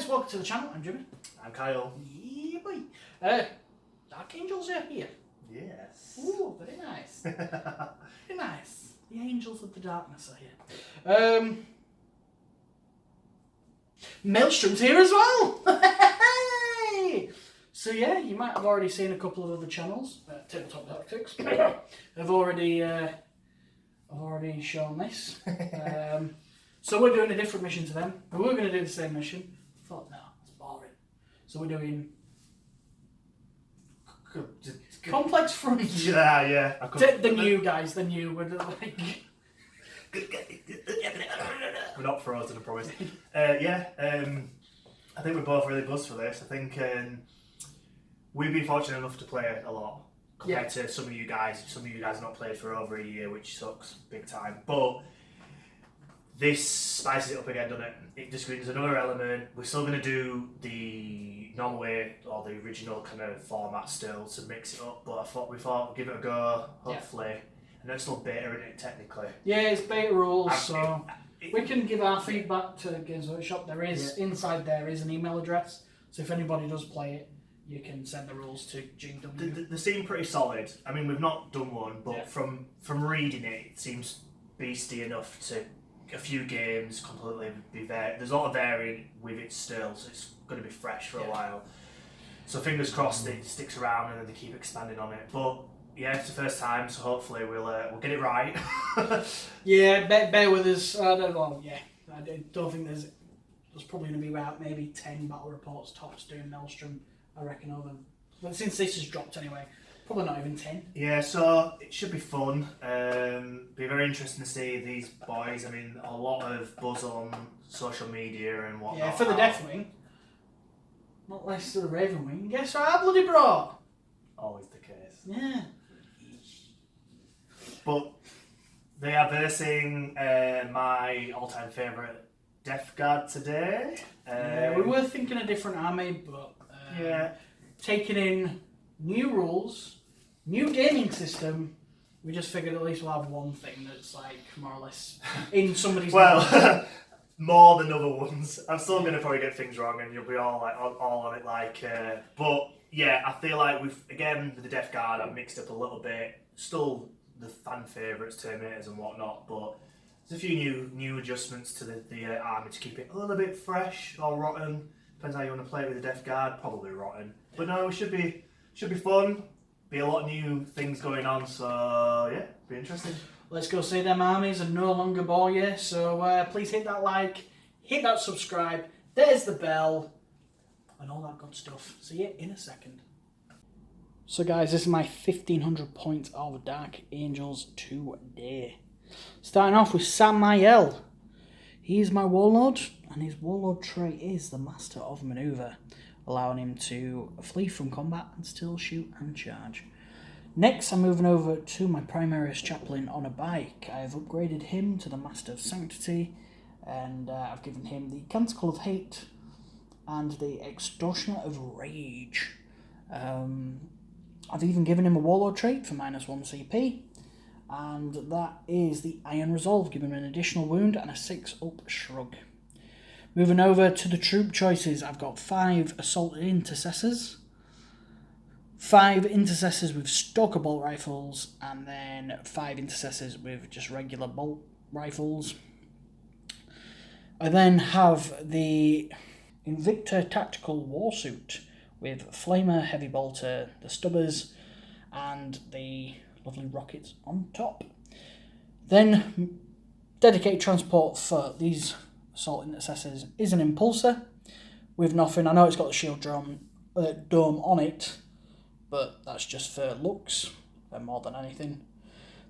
guys, welcome to the channel. I'm Jimmy. I'm Kyle. Yeah, boy. Dark Angels are here. Yes. Ooh, very nice. Very nice. The Angels of the Darkness are here. Maelstrom's here as well. So yeah, you might have already seen a couple of other channels. Tabletop Tactics have already shown this. So we're doing a different mission to them. We were going to do the same mission. I thought, no, it's boring. So we're doing Complex Front. Yeah. The new guys, the new. We're like... We're not frozen, I promise. I think we're both really buzzed for this. I think we've been fortunate enough to play it a lot compared to some of you guys. Some of you guys have not played for over a year, which sucks big time. But this spices it up again, doesn't it? It just brings another element. We're still going to do the normal way or the original kind of format still to mix it up. But we thought we'd give it a go, hopefully. Yeah. I know it's still beta, isn't it, technically? Yeah, it's beta rules, so we can give our feedback to Games Workshop. There is, inside there is an email address, so if anybody does play it, you can send the rules to GW. They seem pretty solid. I mean, we've not done one, but from reading it, it seems beastie enough to a few games completely be there. There's a lot of variant with it still, so it's going to be fresh for a while. So fingers crossed it sticks around and then they keep expanding on it. But yeah, it's the first time, so hopefully we'll get it right. Yeah, bear with us. I don't think there's probably going to be about maybe 10 battle reports tops doing Maelstrom, I reckon, over. But since this has dropped anyway, probably not even 10. Yeah, so it should be fun. Be very interesting to see these boys. I mean, a lot of buzz on social media and whatnot. Yeah, for the Deathwing. Not less for the Ravenwing. Guess what I bloody brought? Always the case. Yeah. But they are versing my all-time favourite Death Guard today. We were thinking a different army, but taking in new rules, new gaming system, we just figured at least we'll have one thing that's like more or less in somebody's well, more than other ones. I'm still going to probably get things wrong and you'll be all on it but yeah, I feel like with the Death Guard I've mixed up a little bit. Still the fan favourites, Terminators and whatnot, but there's a few new adjustments to the army to keep it a little bit fresh or rotten. Depends how you want to play it with the Death Guard. Probably rotten, but no, it should be fun. Be a lot of new things going on, so yeah, be interesting. Let's go see them armies and no longer bore you. So please hit that like, hit that subscribe. There's the bell, and all that good stuff. See you in a second. So guys, this is my 1500 points of Dark Angels today. Starting off with Samael. He's my Warlord, and his Warlord trait is the Master of Maneuver, allowing him to flee from combat and still shoot and charge. Next, I'm moving over to my Primarius Chaplain on a bike. I've upgraded him to the Master of Sanctity, and I've given him the Canticle of Hate and the Extortioner of Rage. I've even given him a Warlord trait for -1 CP, and that is the Iron Resolve, giving him an additional wound and a 6-up shrug. Moving over to the troop choices, I've got 5 Assault Intercessors, 5 Intercessors with Stalker Bolt Rifles, and then 5 Intercessors with just regular bolt rifles. I then have the Invictor Tactical Warsuit with Flamer, Heavy Bolter, the Stubbers, and the lovely rockets on top. Then, dedicated transport for these Assault Intercessors is an Impulsor with nothing. I know it's got the shield dome on it, but that's just for looks more than anything.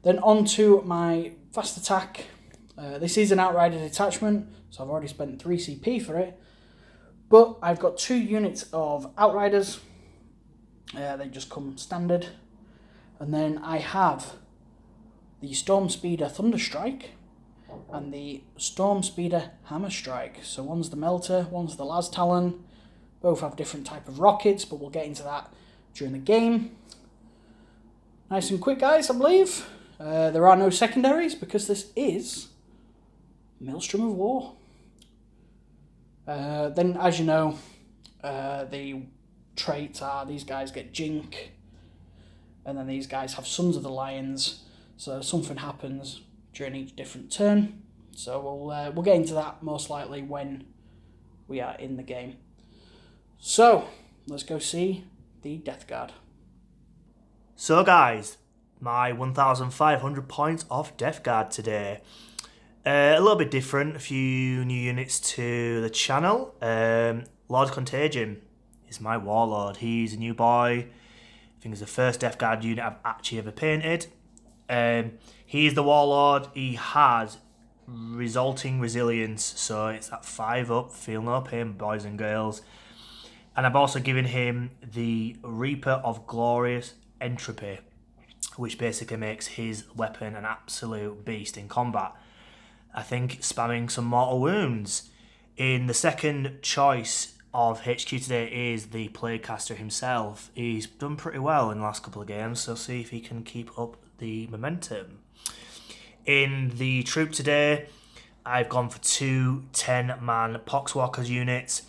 Then on to my fast attack. This is an Outrider detachment, so I've already spent 3 CP for it. But I've got 2 units of Outriders. They just come standard. And then I have the Storm Speeder Thunderstrike and the Storm Speeder Hammer Strike. So one's the Melter, one's the Las Talon. Both have different type of rockets, but we'll get into that during the game. Nice and quick, guys, I believe. There are no secondaries because this is Maelstrom of War. Then, as you know, the traits are these guys get Jink, and then these guys have Sons of the Lions. So something happens during each different turn. So we'll get into that most likely when we are in the game. So let's go see the Death Guard. So guys, my 1,500 points of Death Guard today. A little bit different, a few new units to the channel. Lord Contagion is my Warlord. He's a new boy. I think it's the first Death Guard unit I've actually ever painted. He's the Warlord. He has resulting resilience, so it's that 5 up, feel no pain, boys and girls. And I've also given him the Reaper of Glorious Entropy, which basically makes his weapon an absolute beast in combat. I think spamming some mortal wounds. In the second choice of HQ today is the Plaguecaster himself. He's done pretty well in the last couple of games, so see if he can keep up the momentum. In the troop today, I've gone for 2 10-man Poxwalkers units,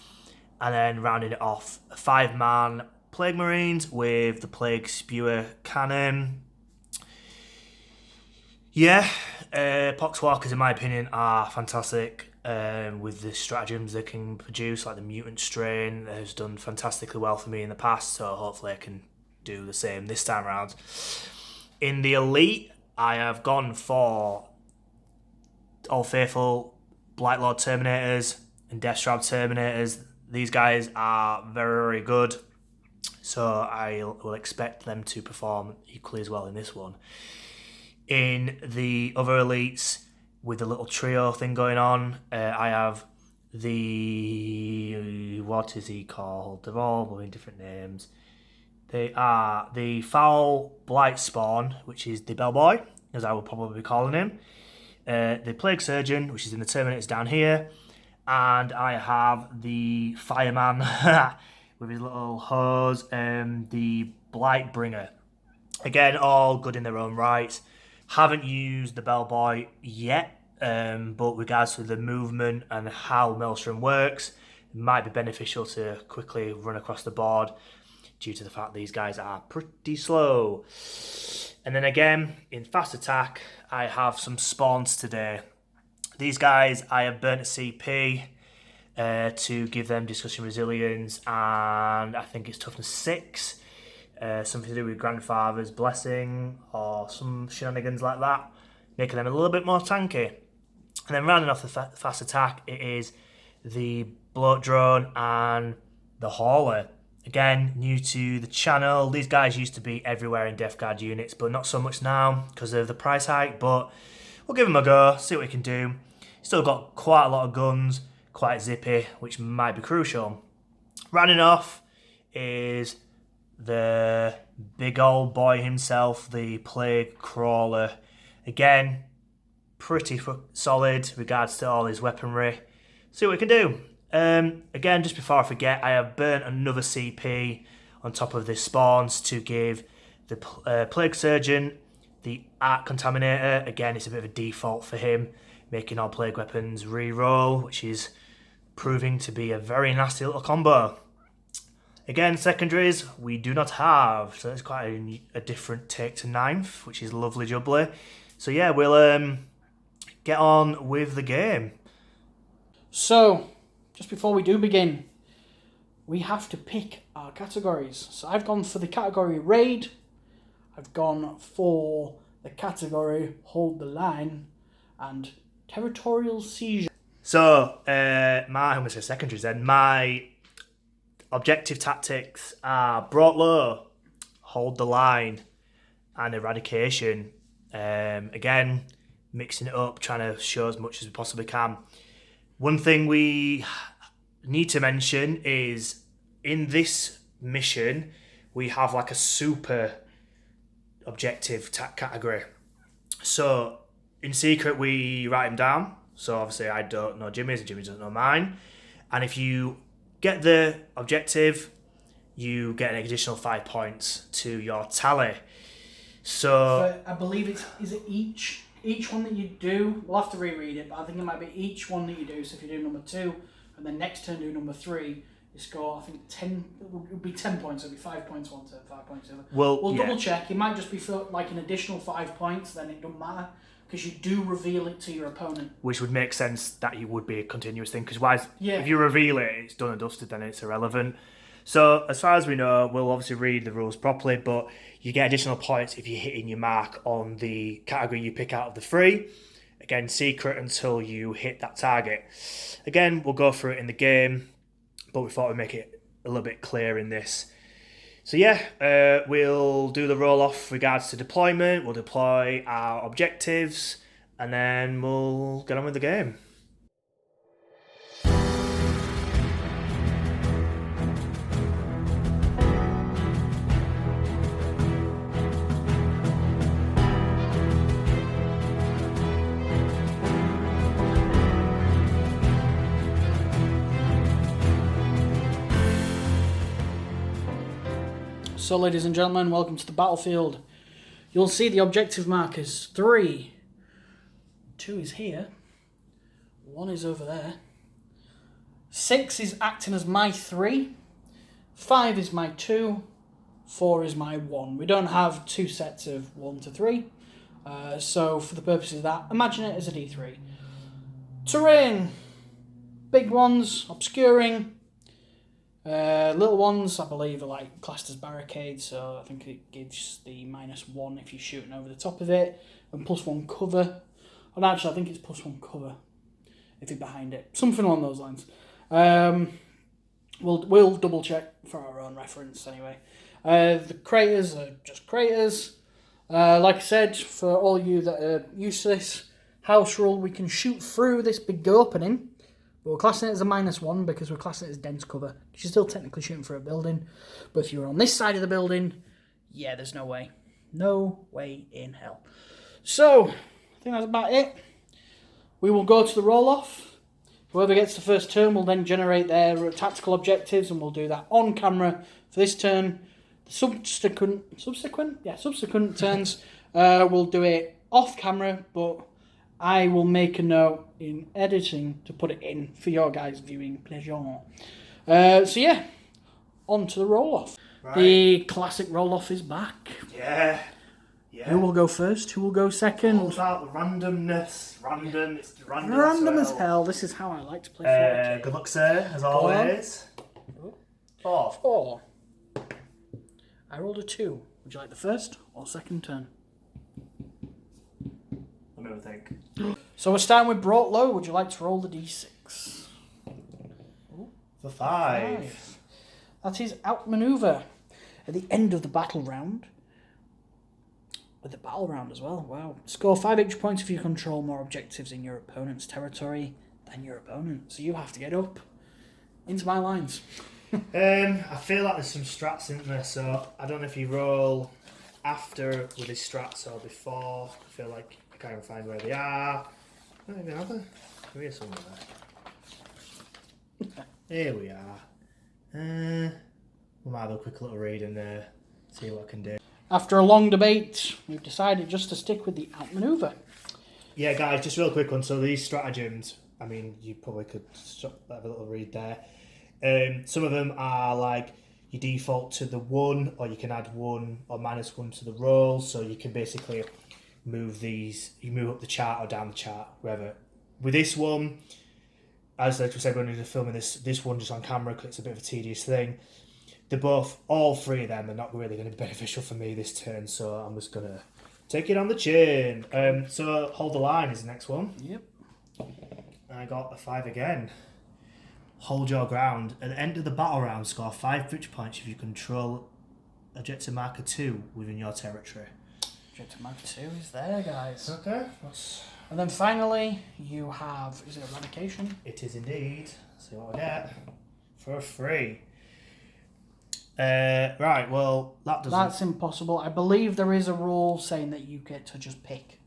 and then rounding it off, a 5-man Plague Marines with the Plague Spewer cannon. Yeah, Poxwalkers in my opinion are fantastic with the stratagems they can produce, like the mutant strain that has done fantastically well for me in the past, so hopefully I can do the same this time around. In the elite, I have gone for Old Faithful, Blight Lord Terminators and Death Shroud Terminators. These guys are very, very good, so I will expect them to perform equally as well in this one. In the other elites, with the little trio thing going on, I have the... what is he called? They're all having different names. They are the Foul Blight Spawn, which is the Bellboy, as I will probably be calling him. The Plague Surgeon, which is in the Terminators down here. And I have the Fireman with his little hose, the Blight Bringer. Again, all good in their own right. Haven't used the Bellboy yet, but regards to the movement and how Maelstrom works, it might be beneficial to quickly run across the board due to the fact these guys are pretty slow. And then again, in fast attack, I have some spawns today. These guys, I have burnt a CP to give them discussion resilience, and I think it's toughness 6. Something to do with Grandfather's Blessing or some shenanigans like that, making them a little bit more tanky. And then rounding off the fast attack, it is the Bloat Drone and the Hauler. Again, new to the channel. These guys used to be everywhere in Death Guard units, but not so much now because of the price hike, but we'll give them a go, see what we can do. Still got quite a lot of guns, quite zippy, which might be crucial. Rounding off is the big old boy himself, the Plague Crawler. Again, pretty solid regards to all his weaponry. See what we can do. Again, just before I forget, I have burnt another CP on top of this spawns to give the Plague Surgeon the Art Contaminator. Again, it's a bit of a default for him, making all plague weapons re-roll, which is proving to be a very nasty little combo. Again, secondaries we do not have, so it's quite a different take to 9th, which is lovely jubbly. So yeah, we'll get on with the game. So, just before we do begin, we have to pick our categories. So I've gone for the category Raid, I've gone for the category Hold the Line, and Territorial Seizure. So, I'm going to say secondaries then. My objective tactics are brought low, hold the line, and eradication. Again, mixing it up, trying to show as much as we possibly can. One thing we need to mention is in this mission, we have like a super objective category. So in secret, we write them down. So obviously I don't know Jimmy's and Jimmy doesn't know mine. And if you get the objective, you get an additional 5 points to your tally. So I believe is it each one that you do, we'll have to reread it, but I think it might be each one that you do. So if you do number 2 and then next turn do number 3, you score, I think, 10, it would be 10 points, it would be 5 points one turn, 5 points the other. We'll double check, it might just be for like an additional 5 points, then it doesn't matter, because you do reveal it to your opponent. Which would make sense that it would be a continuous thing, because if you reveal it, it's done and dusted, then it's irrelevant. So, as far as we know, we'll obviously read the rules properly, but you get additional points if you're hitting your mark on the category you pick out of the 3. Again, secret until you hit that target. Again, we'll go through it in the game, but we thought we'd make it a little bit clear in this. So yeah, we'll do the roll-off regards to deployment, we'll deploy our objectives, and then we'll get on with the game. So ladies and gentlemen, welcome to the battlefield. You'll see the objective markers. 3. 2 is here. 1 is over there. 6 is acting as my 3. 5 is my 2. 4 is my 1. We don't have 2 sets of 1 to 3. So for the purposes of that, imagine it as a D3. Terrain. Big ones, obscuring. Little ones, I believe, are like classed as barricades, so I think it gives the -1 if you're shooting over the top of it, and +1 cover. And actually, I think it's +1 cover if you're behind it. Something along those lines. We'll double check for our own reference anyway. The craters are just craters. Like I said, for all you that are used to this house rule, we can shoot through this big opening. But we're classing it as a -1 because we're classing it as dense cover. You're still technically shooting for a building. But if you're on this side of the building, yeah, there's no way. No way in hell. So, I think that's about it. We will go to the roll-off. Whoever gets the first turn will then generate their tactical objectives, and we'll do that on camera for this turn. The subsequent turns, we'll do it off camera, but I will make a note in editing to put it in for your guys' viewing pleasure. So yeah, on to the roll-off. Right. The classic roll-off is back. Yeah. Who will go first? Who will go second? All about randomness. It's random. Random as hell. This is how I like to play 40k. Good luck, sir, as always. 4. I rolled a 2. Would you like the first or second turn? Let me have a think. So we're starting with brought low. Would you like to roll the d6? For 5. That is outmaneuver. At the end of the battle round, with the battle round as well, wow. Score 5 victory points if you control more objectives in your opponent's territory than your opponent. So you have to get up into my lines. I feel like there's some strats in there, so I don't know if you roll after with his strats or before. I feel like I can't even find where they are. Maybe another. Maybe somewhere there. Here we are. We might have a quick little read in there, see what I can do. After a long debate, we've decided just to stick with the outmaneuver. Yeah, guys, just real quick one. So these stratagems, I mean, you probably could have a little read there. Some of them are like you default to the 1, or you can add 1 or -1 to the roll, so you can basically move these, you move up the chart or down the chart, wherever. With this one, as I said when we were filming this one just on camera, because it's a bit of a tedious thing, all 3 of them are not really going to be beneficial for me this turn, so I'm just going to take it on the chin. So hold the line is the next one. Yep. I got a 5 again. Hold your ground. At the end of the battle round, score 5 victory points if you control objective marker 2 within your territory. Objective marker 2 is there, guys. Okay. And then finally, you have, is it eradication? It is indeed. Let's see what I get. For a 3. Right, well, that doesn't... That's impossible. I believe there is a rule saying that you get to just pick.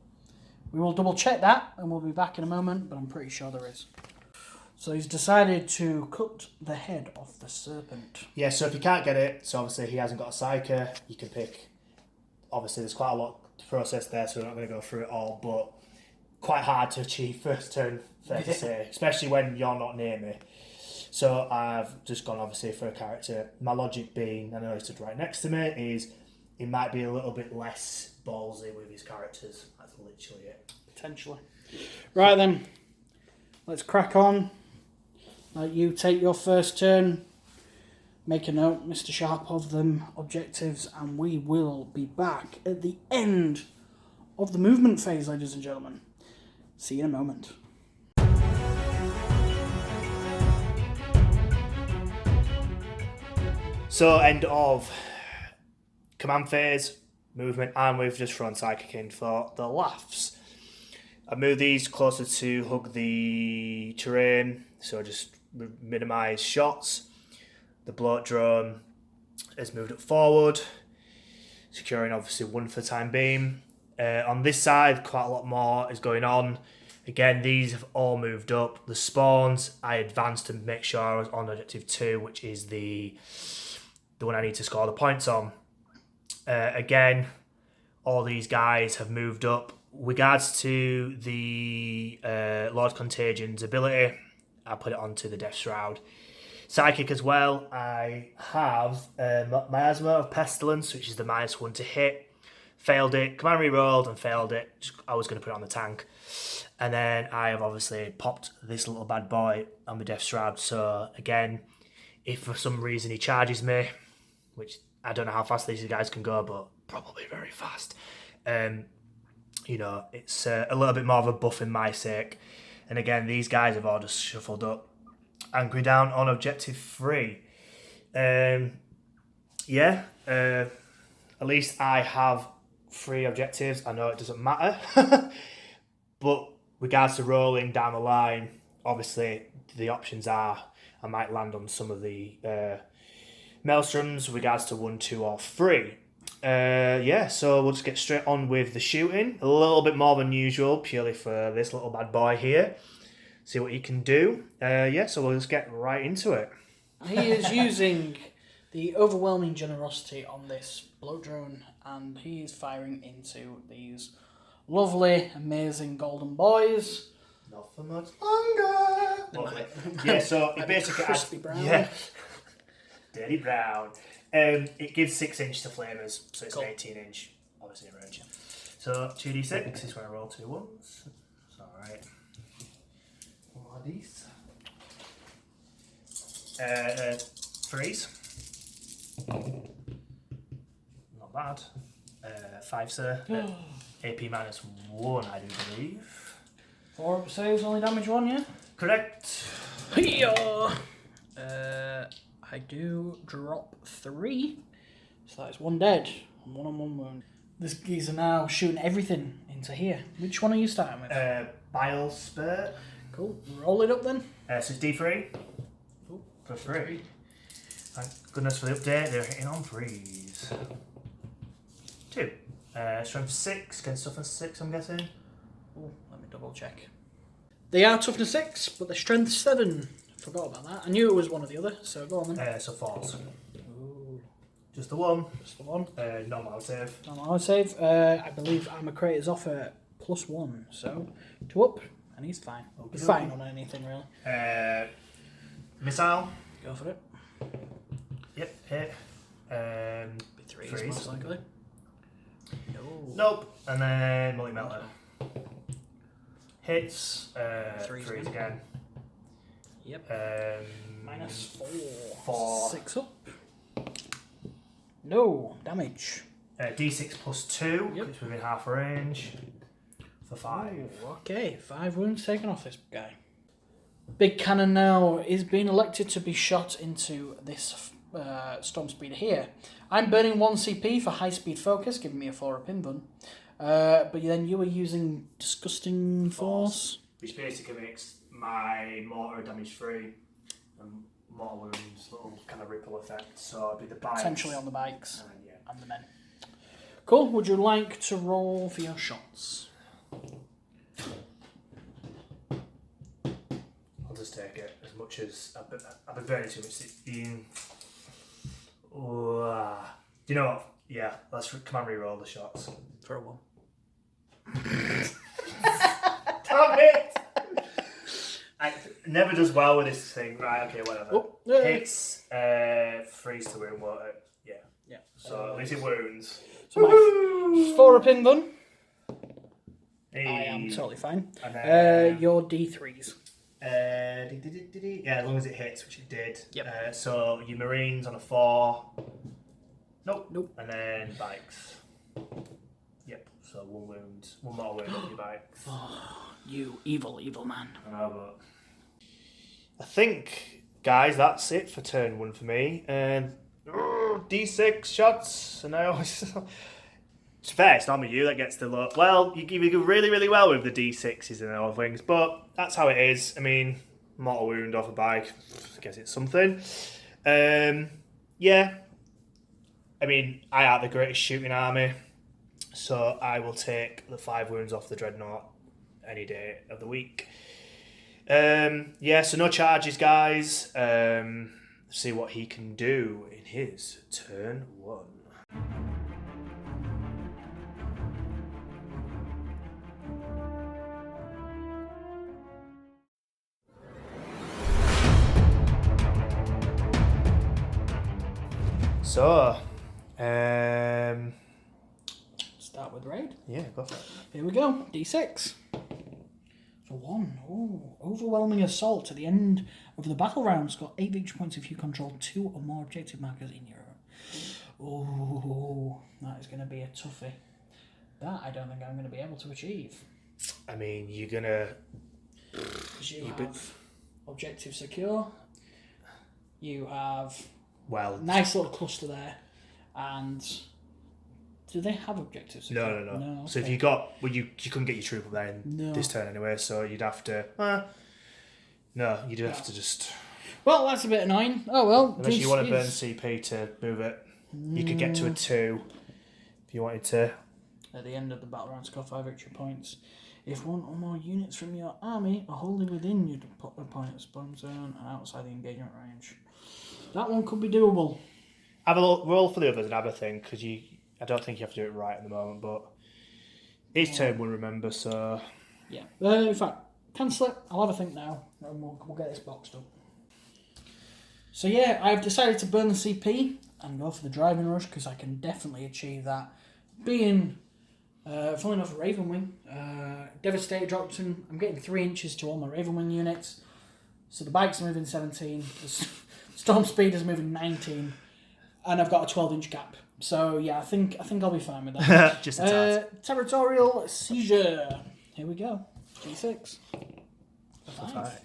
We will double check that, and we'll be back in a moment, but I'm pretty sure there is. So he's decided to cut the head off the serpent. Yeah, so if you can't get it, so obviously he hasn't got a psyker, you can pick... Obviously there's quite a lot to process there, so we're not going to go through it all, but quite hard to achieve first turn, fair to say, especially when you're not near me. So I've just gone obviously for a character. My logic being, I know he stood right next to me, is he might be a little bit less ballsy with his characters. That's literally it. Potentially. Right then, let's crack on. Let you take your first turn. Make a note, Mr. Sharp, of them objectives, and we will be back at the end of the movement phase, ladies and gentlemen. See you in a moment. So end of command phase, movement, and we've just thrown Psychic in for the laughs. I move these closer to hug the terrain, so just minimise shots. The bloat drone has moved up forward, securing obviously one for the time being. On this side, quite a lot more is going on. Again, these have all moved up. The spawns, I advanced to make sure I was on objective 2, which is the one I need to score the points on. Again, all these guys have moved up. Regards to the Lord Contagion's ability, I put it onto the Death Shroud. Psychic as well, I have Miasma of Pestilence, which is the -1 to hit. Failed it, command re-rolled and failed it. I was going to put it on the tank. And then I have obviously popped this little bad boy on the Death Shroud. So again, if for some reason he charges me, which I don't know how fast these guys can go, but probably very fast. You know, it's a little bit more of a buff in my sake. And again, these guys have all just shuffled up. Angry down on objective 3. At least I have 3 objectives. I know it doesn't matter. But regards to rolling down the line, obviously the options are I might land on some of the Maelstroms regards to 1, 2 or 3. So we'll just get straight on with the shooting. A little bit more than usual, purely for this little bad boy here. See what he can do. So we'll just get right into it. He is using the overwhelming generosity on this bloat drone, and he is firing into these lovely, amazing golden boys. Not for much longer. Lovely. Yeah, so it basically crispy brown. Yeah. Dirty brown. It gives 6 inch to flamers, so it's Cool. an 18 inch, obviously in range. So 2d6 is when I roll 2 ones. It's alright. What are these? 3s. Not bad. 5, sir. AP -1, I do believe. 4 up saves, only damage 1, yeah? Correct. I do drop 3, so that's 1 dead, and 1 on 1 wound. This geezer now shooting everything into here. Which one are you starting with? Bile Spurt. Cool. Roll it up then. So it's D3. Ooh, For 3. Thank goodness for the update, they're hitting on 3s. 2. Strength 6, against toughness 6, I'm guessing. Oh, let me double check. They are toughness 6, but they're strength 7. Forgot about that. I knew it was one or the other, so go on then. So 4s. Ooh, Just the 1. just the one. Normal save. Normal save. I believe Armor Creators offer +1, so 2 up, and he's fine. He's fine on anything really. Missile. Go for it. Yep, hit. Be 3s most likely. No. Nope. And then Multi Melter. Hits. 3s again. Yep. -4. -4. 6 up. No damage. D6 +2. Yep. It's within half range. For 5. Ooh, okay, 5 wounds taken off this guy. Big Cannon now is being elected to be shot into this Storm Speeder here. I'm burning 1 CP for high speed focus, giving me a 4 up inbun. But then you were using Disgusting Force. Which basically makes my mortar damage free and mortar wounds little kind of ripple effect. So it'd be the bikes. Potentially on the bikes Yeah. and the men. Cool, would you like to roll for your shots? I'll just take it as much as I've been burning too much. Do you know what? Yeah, let's come on re-roll the shots. For a 1. Damn it! never does well with this thing. Right, okay, whatever. Oh, yeah. Hits, freeze to wound, won't it? Yeah. Yeah. So at least it wounds. So my 4 up in done. Hey. I am totally fine. And Your D3s. Yeah, as long as it hits, which it did. Yep. So your Marines on a 4. Nope. Nope. And then bikes. Yep. So 1 wound. 1 more wound on your bikes. Oh, you evil, evil man. I know, but I think, guys, that's it for turn 1 for me. D6 shots, and I always. It's fair, it's normally you that gets the look. Well, you do really, really well with the D6s and all things, but that's how it is. I mean, mortal wound off a bike, I guess it's something. Yeah. I mean, I have the greatest shooting army, so I will take the 5 wounds off the Dreadnought any day of the week. Yeah, so no charges, guys. See what he can do in his turn 1. So, Start with raid. yeah, go for it. Here we go. D6. For 1. Oh, overwhelming assault. At the end of the battle round, score 8 victory points if you control 2 or more objective markers in your own. Oh, that is going to be a toughie. That I don't think I'm going to be able to achieve. I mean, you're gonna. Because you have objective secure. You have Well, nice little cluster there, and do they have objectives? no. Okay. So if you got, well, you couldn't get your troop up there in this turn anyway. So you'd have to. No, you'd have to just. Well, that's a bit annoying. Oh well. Unless you want to burn CP to move it, you could get to a 2 if you wanted to. At the end of the battle round, score 5 victory points. If 1 or more units from your army are wholly within your opponent's spawn zone and outside the engagement range, that one could be doable. Have a roll for the others and have a think, because I don't think you have to do it right at the moment, but it's turn 1, remember, so. Yeah. In fact, cancel it. I'll have a think now, and we'll get this boxed up. So yeah, I've decided to burn the CP and go for the driving rush, because I can definitely achieve that. Being, funnily enough, a Raven Wing, Devastator dropped in. I'm getting 3 inches to all my Raven Wing units. So the bike's moving 17, the Storm Speeder's moving 19, and I've got a 12-inch gap. So yeah, I think I'll be fine with that. Just a tad. Territorial Seizure. Here we go. D6. 5.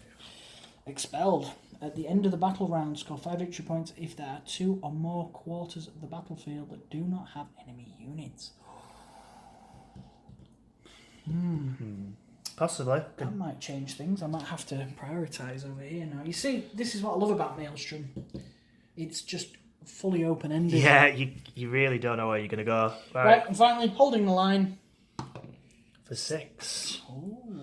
Expelled. At the end of the battle round, score 5 victory points if there are 2 or more quarters of the battlefield that do not have enemy units. Possibly. That might change things. I might have to prioritise over here now. You see, this is what I love about Maelstrom. It's just fully open-ended. Yeah, you really don't know where you're going to go. Right, and finally, holding the line. For 6. Ooh.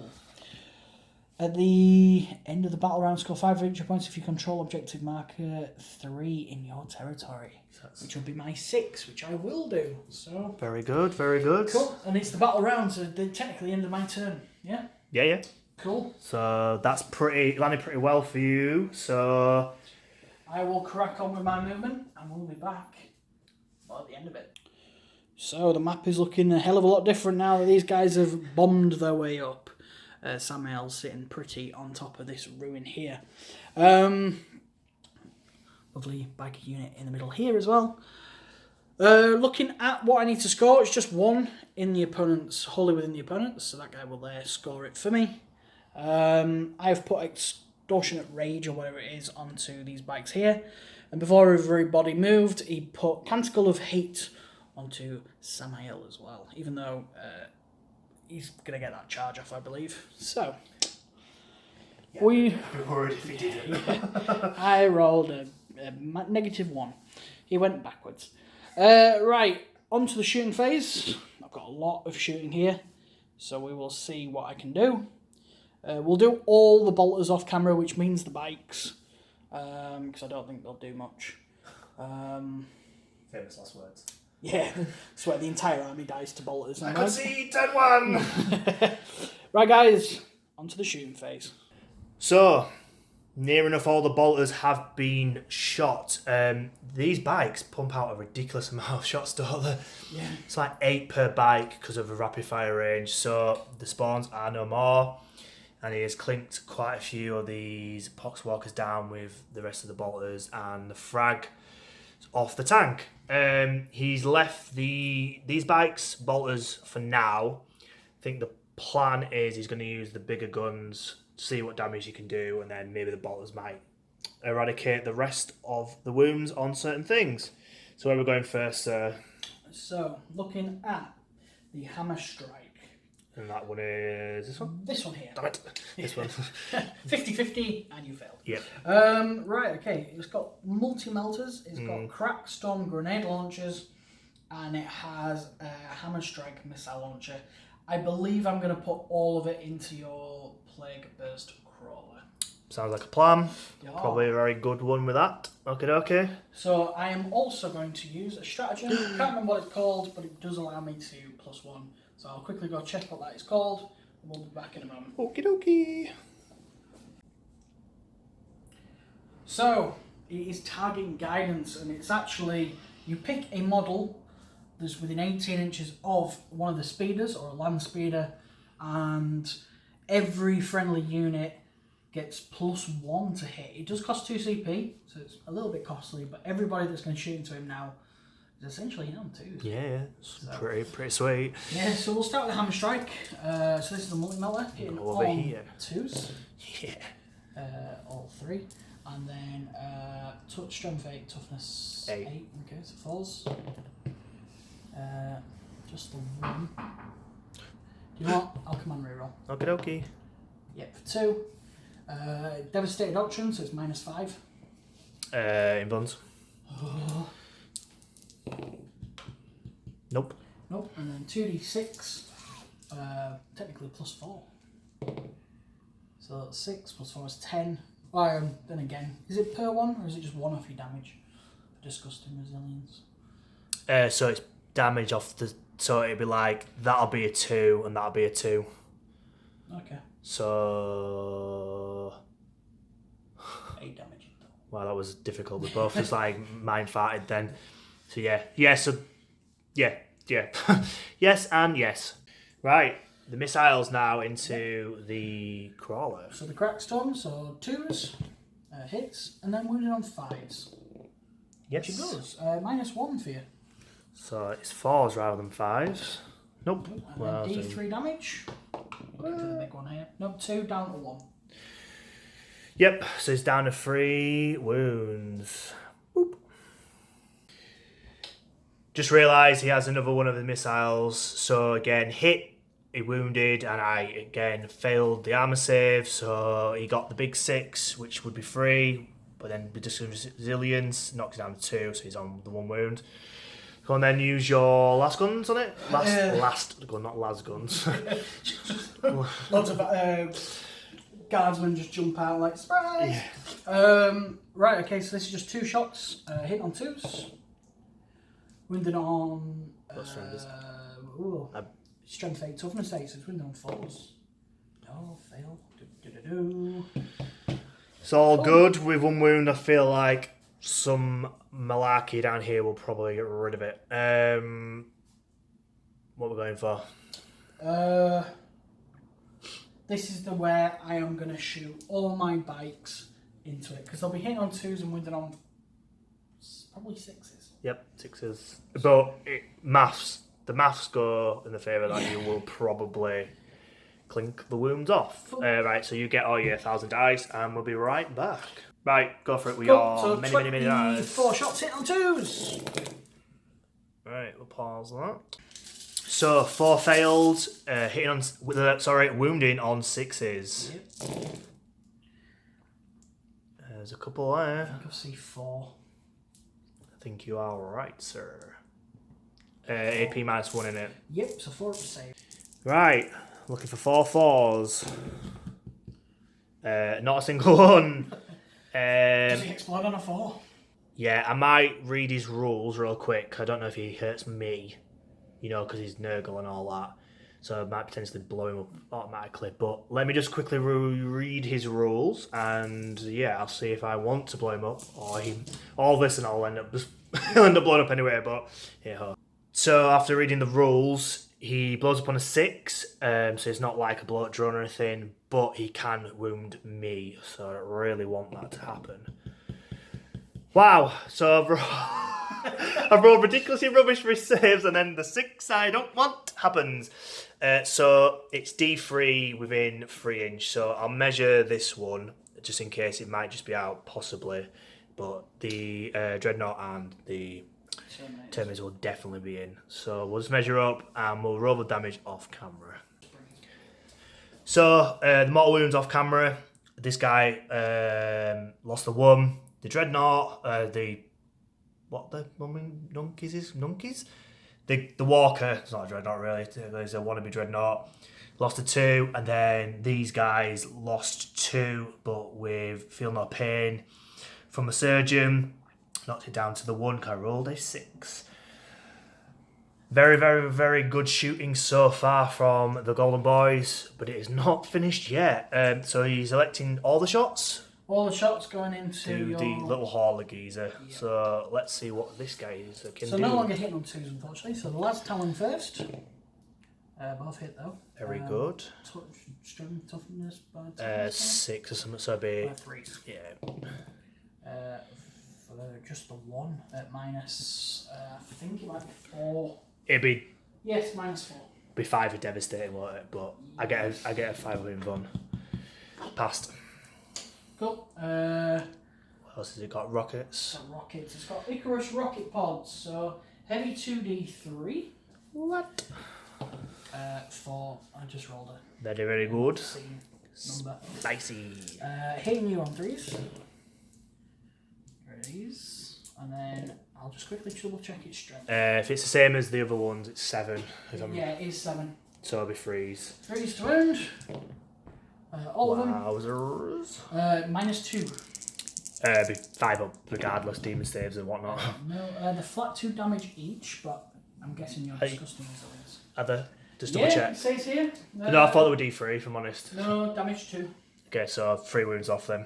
At the end of the battle round, score 5 victory points if you control objective marker 3 in your territory. Which will be my 6, which I will do. So Very good, very good. cool. And it's the battle round, so technically the end of my turn. Yeah? Yeah. Cool. So that's landed pretty well for you. So I will crack on with my movement and we'll be back at the end of it. So the map is looking a hell of a lot different now that these guys have bombed their way up. Samuel's sitting pretty on top of this ruin here. Lovely biker unit in the middle here as well. Looking at what I need to score, it's just 1 in the opponent's, wholly within the opponent's, so that guy will there score it for me. I've put Extortionate Rage or whatever it is onto these bikes here, and before everybody moved, he put Canticle of Hate onto Samael as well, even though he's going to get that charge off, I believe. So, yeah, I'd be worried if he didn't. Yeah, I rolled a -1. He went backwards. Right, on to the shooting phase. I've got a lot of shooting here, so we will see what I can do. We'll do all the bolters off camera, which means the bikes, because I don't think they'll do much. Famous last words. Yeah, swear the entire army dies to bolters. I can see 10-1! Right, guys, on to the shooting phase. So, Near enough all the bolters have been shot. These bikes pump out a ridiculous amount of shots, don't they? Yeah. It's like 8 per bike because of the rapid fire range. So the spawns are no more. And he has clinked quite a few of these poxwalkers down with the rest of the bolters and the frag off the tank. He's left these bikes, bolters, for now. I think the plan is he's going to use the bigger guns, see what damage he can do, and then maybe the bolters might eradicate the rest of the wounds on certain things. So where are we going first, sir? So, looking at the hammer strike. And that one is this one? This one here. Damn it. This one. 50-50, and you failed. Yep. Right, okay. It's got multi-melters, it's got Krak Storm grenade launchers, and it has a hammer strike missile launcher. I believe I'm going to put all of it into your Plague Burst crawler. Sounds like a plan. Yeah. Probably a very good one with that. Okay. So I am also going to use a stratagem. I can't remember what it's called, but it does allow me to +1. So I'll quickly go check what that is called, and we'll be back in a moment. Okie dokie. So, it is target guidance, and it's actually, you pick a model that's within 18 inches of one of the speeders, or a land speeder, and every friendly unit gets +1 to hit. It does cost 2 CP, so it's a little bit costly, but everybody that's going to shoot into him now is essentially on 2s. Yeah, it's pretty sweet. Yeah, so we'll start with the hammer strike. So this is a multi-melter, hitting Go over on here. 2s. Yeah. All 3. And then touch, strength 8, toughness 8. 8. Okay, so 4s. Just the 1. You know what? I'll command reroll. Okie dokie. Yep, for 2. Devastated Doctrine, so it's -5. In buns. Nope. Nope. And then 2d6, technically +4. So that's 6 +4 is 10. Then again, is it per 1 or is it just 1 off your damage? Disgusting resilience. So it's damage off the. So it'd be like that'll be a 2 and that'll be a 2. Okay. So. 8 damage. Wow, that was difficult. We both just like mind farted then. So yeah. So yeah. Yes and yes. Right. The missiles now into the crawler. So the Krak Storm, so 2s, hits, and then wounded on 5s. Yes. Which it does. -1 for you. So it's 4s rather than 5s. Nope. And Well, then D3 damage. Go to the big one here. Nope, 2 down to 1. Yep, so it's down to 3 wounds. Boop. Just realised he has another one of the missiles. So again, hit, he wounded, and I again failed the armour save. So he got the big 6, which would be 3, but then with just resilience, knocks it down to 2, so he's on the 1 wound. Go on then, use your last guns on it. Last gun, not las guns. Lots of guardsmen just jump out like, surprise! Yeah. Right, okay, so this is just 2 shots, hit on 2s. Wounded on... strength 8, toughness 8, so it's wounded on 4s. Oh, fail. It's all good. With 1 wound, I feel like some malarkey down here will probably get rid of it. What we're going for? This is the where I am going to shoot all my bikes into it, because they'll be hitting on 2s and wounded on probably 6s. Yep, 6s. But the maths go in the favour that you will probably clink the wounds off. Right, so you get all your 1,000 dice and we'll be right back. Right, go for it with your many dice. 4 shots hit on 2s. Right, we'll pause that. So 4 failed, hitting on wounding on 6s. Yep. There's a couple there. I think I see 4. I think you are right, sir. AP -1 in it. Yep, so 4 up to save. Right, looking for 4 4s. Not a single one. Does he explode on a 4? Yeah, I might read his rules real quick. I don't know if he hurts me, because he's Nurgle and all that. So it might potentially blow him up automatically. But let me just quickly read his rules, and yeah, I'll see if I want to blow him up or all this, and I'll end up just he'll end up blowing up anyway. But yeah. So after reading the rules, he blows up on a 6, so it's not like a blow up drone or anything, but he can wound me. So I don't really want that to happen. Wow. So I've rolled ridiculously rubbish for his saves, and then the 6 I don't want happens. So it's D3 within 3 inch. So I'll measure this one just in case it might just be out, possibly. But the Dreadnought and the Terminators will definitely be in. So we'll just measure up and we'll roll the damage off camera. So the mortal wounds off camera. This guy lost the 1. The Dreadnought, the Nunkies? The Walker, it's not a Dreadnought really, it's a wannabe Dreadnought, lost a 2, and then these guys lost 2, but with Feel No Pain from the Surgeon, knocked it down to the 1, I rolled a 6. Very, very, very good shooting so far from the Golden Boys, but it is not finished yet. So he's electing all the shots. All the shots going into the little hauler geezer. Yeah. So let's see what this guy can do. So no longer hitting on 2s, unfortunately. So the lad's Talon first. Both hit though. Very good. Strength, toughness, 6 or something. So it'd be 3s. Yeah. For just the 1 at minus, I think it might be 4. It'd be -4. Be 5 are devastating, won't it? But yes. I get a 5 win one. Passed. Cool. What else has it got? Rockets. Rockets. It's got Icarus rocket pods. So heavy 2d3. What? 4. I just rolled a. Very, very good. Number. Spicy. Hitting you on 3s. And then I'll just quickly double check its strength. If it's the same as the other ones, it's 7. Yeah, it is 7. So it'll be 3s. 3s to wound. All of them. Wowzers. -2. Be 5 up regardless, demon saves and whatnot. No, the flat 2 damage each, but I'm guessing you're discussing these ones. Are they? Just double check. It says here. No, I thought they were D3 if I'm honest. No, damage 2. Okay, so 3 wounds off them.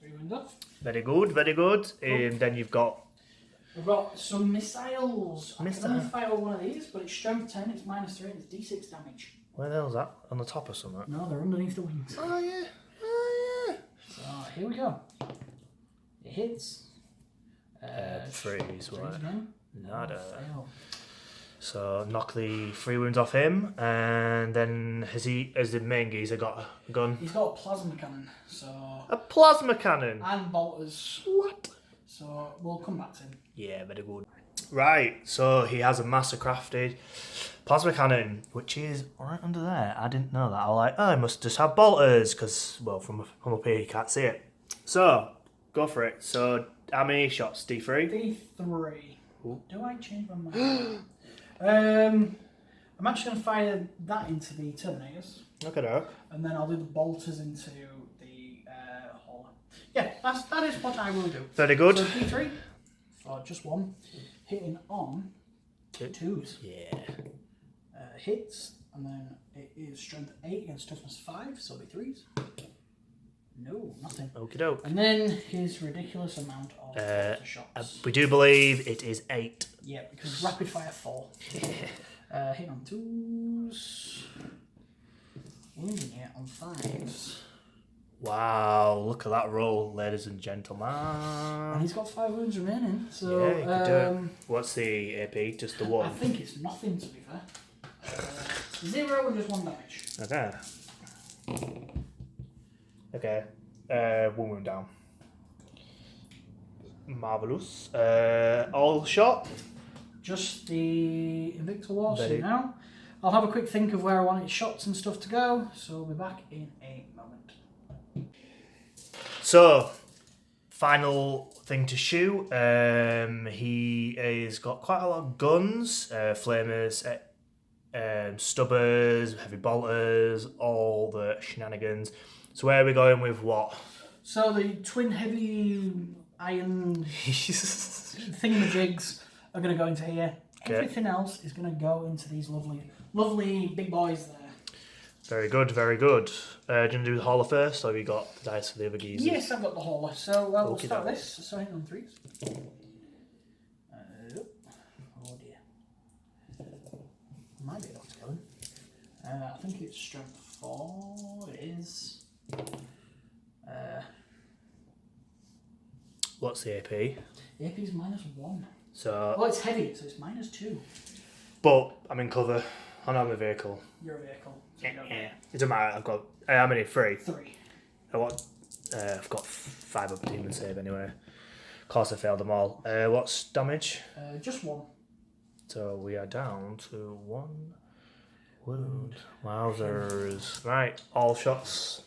3 wounds off. Very good, very good. And then you've got... We've got some missiles. I can only fire one of these, but it's strength 10, it's -3, and it's D6 damage. Where the hell's that? On the top or something? No, they're underneath the wings. Oh yeah. So here we go. It hits. 3s, right? Again. Nada. Fail. So knock the 3 wounds off him, and then has the main geezer got a gun? He's got a plasma cannon, so... A plasma cannon? And bolters. What? So we'll come back to him. Yeah, very good. Right, so he has a master crafted plasma cannon, which is right under there. I didn't know that. I was like, oh, I must just have bolters, because, well, from up here you can't see it. So, go for it. So, how many shots? D3? D3. Ooh. Do I change my mind? I'm actually going to fire that into the Terminators. Look at that. And then I'll do the bolters into the hauler. Yeah, that is what I will do. Very good. So D3 for just 1. Hitting on 2s. Yeah. Hits, and then it is strength 8 against toughness 5, so it'll be 3s. No, nothing. Okie doke. And then his ridiculous amount of shots. We do believe it is 8. Yeah, because rapid fire 4. Hitting on 2s. Wounding it on 5s. Wow, look at that roll, ladies and gentlemen. And he's got 5 wounds remaining. So, yeah, you could do it. What's the AP? Just the 1? I think it's nothing, to be fair. 0 and just 1 damage. Okay. 1 wound down. Marvellous. All shot? Just the Invicta Warsuit now. I'll have a quick think of where I want its shots and stuff to go, so we'll be back in a moment. So, final thing to shoot. He has got quite a lot of guns, flamers, stubbers, heavy bolters, all the shenanigans. So where are we going with what? So the twin heavy iron thingamajigs are going to go into here. Everything else is going to go into these lovely big boys there. Very good, very good. Do you want to do the hauler first, or have you got the dice for the other geezers? Yes, I've got the hauler. So we'll start this. So hang on, 3s. Oh dear. Might be able to kill him. I think it's strength 4. It is. What's the AP? AP is -1. So. Well, it's heavy, so it's -2. But I'm in cover. I'm on my vehicle. You're a vehicle. So Yeah. It doesn't matter. I've got. How many? 3. 3. I've got 5 up demon save anyway. Of course, I failed them all. What's damage? Just 1. So we are down to 1 wound. Wowzers. Right, all shots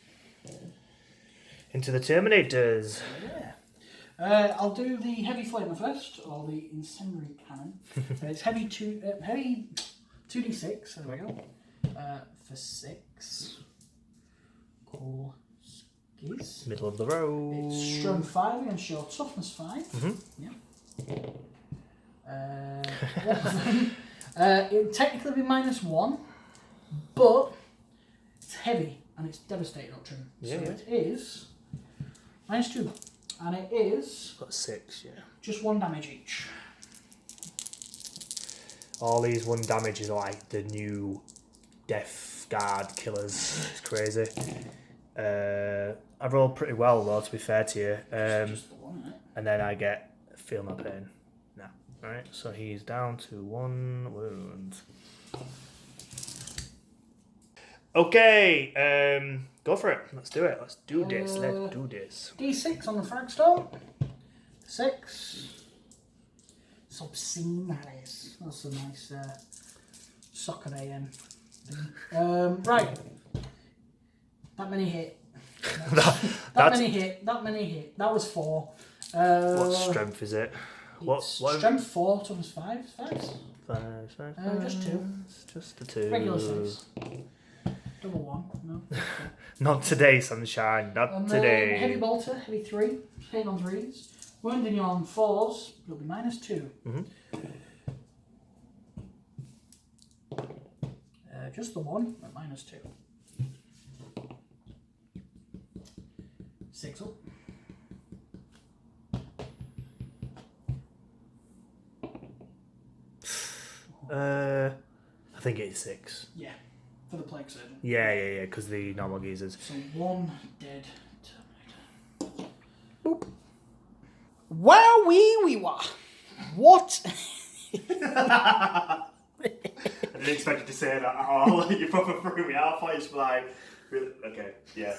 into the Terminators. Yeah. I'll do the heavy flamer first, or the incendiary cannon. It's heavy 2d6. There we go. For 6. Cool. Skis. Middle of the road. It's strength 5 against your toughness 5. Yeah. It'd technically be -1, but it's heavy and it's devastating option. So it is -2, and it is Got 6, yeah. just 1 damage each. All these 1 damage is like the new Death Guard killers. It's crazy. I've rolled pretty well though, to be fair to you. Just the 1, isn't it? And then I get feel no pain. No. Alright, so he's down to 1 wound. Okay, go for it. Let's do it. Let's do this. Let's do this. D6 on the fragstone. 6. It's obscene, that is. That's a nice soccer AM thing. Right. That many hit. That many hit. That was 4. What strength is it? What strength 4 times 5? 5? 5. Just 2. It's just the 2. Regular 6. Double 1. No. Not today, sunshine. Not And today. Heavy bolter, heavy 3. Hitting on 3s. Wounding you on 4s. You'll be -2. Just the 1 at -2. 6 up. I think it's 6. Yeah, for the plague surgeon. Yeah, because the normal geezers. So 1 dead Terminator. Boop. Wow, wee wah. What? I didn't expect you to say that at all. You probably threw me out. I thought you were like, really? Okay, yeah.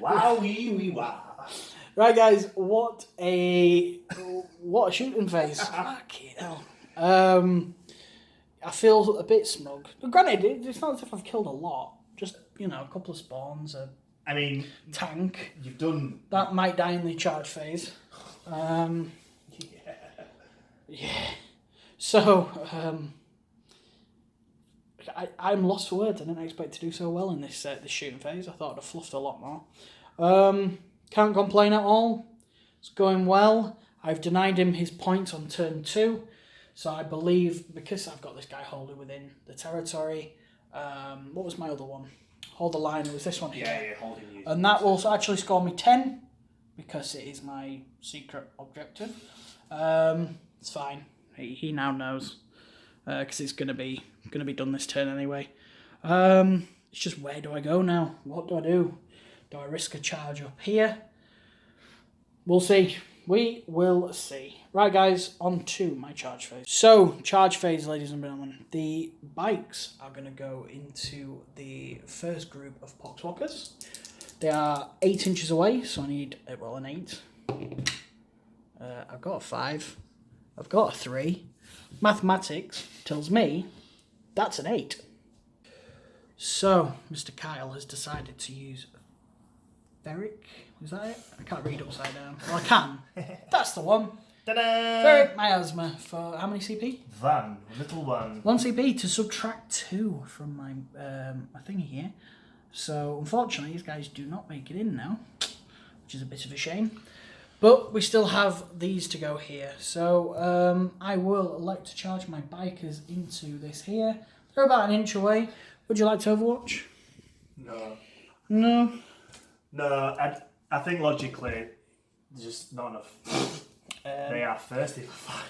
Wow, wee wah. Right, guys, what a shooting phase. Fucking hell. I feel a bit smug. But granted, it's not as if I've killed a lot. Just, a couple of spawns, a tank. You've done... That might die in the charge phase. Yeah. So, I'm lost for words. I didn't expect to do so well in this shooting phase. I thought I'd have fluffed a lot more. Can't complain at all. It's going well. I've denied him his points on turn 2. So I believe, because I've got this guy holding within the territory, what was my other one? Hold the line, it was this one here. Yeah, holding you. And that will actually score me 10, because it is my secret objective. It's fine. He now knows, because it's gonna be done this turn anyway. It's just, where do I go now? What do I do? Do I risk a charge up here? We'll see. We will see. Right, guys, on to my charge phase. So, charge phase, ladies and gentlemen. The bikes are going to go into the first group of poxwalkers. They are 8 inches away, so I need, an 8. I've got a 5. I've got a 3. Mathematics tells me that's an 8. So, Mr. Kyle has decided to use Ferric. Is that it? I can't read upside down. Well, I can. That's the one. Ta-da! Ferric miasma for how many CP? Little one. 1 CP to subtract 2 from my my thingy here. So, unfortunately, these guys do not make it in now, which is a bit of a shame. But we still have these to go here. So I will elect to charge my bikers into this here. They're about an inch away. Would you like to Overwatch? No. No. No, I think logically, there's just not enough. They are thirsty for fight.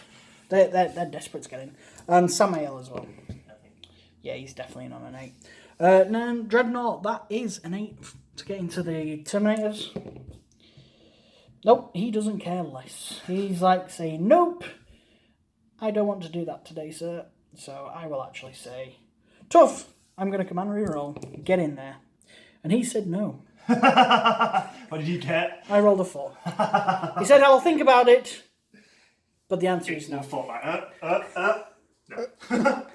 They're desperate to get in. And Samael as well. Yeah, he's definitely not an 8. Now, Dreadnought, that is an 8 to get into the Terminators. Nope, he doesn't care less. He's like saying, nope, I don't want to do that today, sir. So I will actually say, tough, I'm going to command reroll, get in there. And he said no. What did you get? I rolled a 4. He said, I'll think about it. But the answer is no. No. No.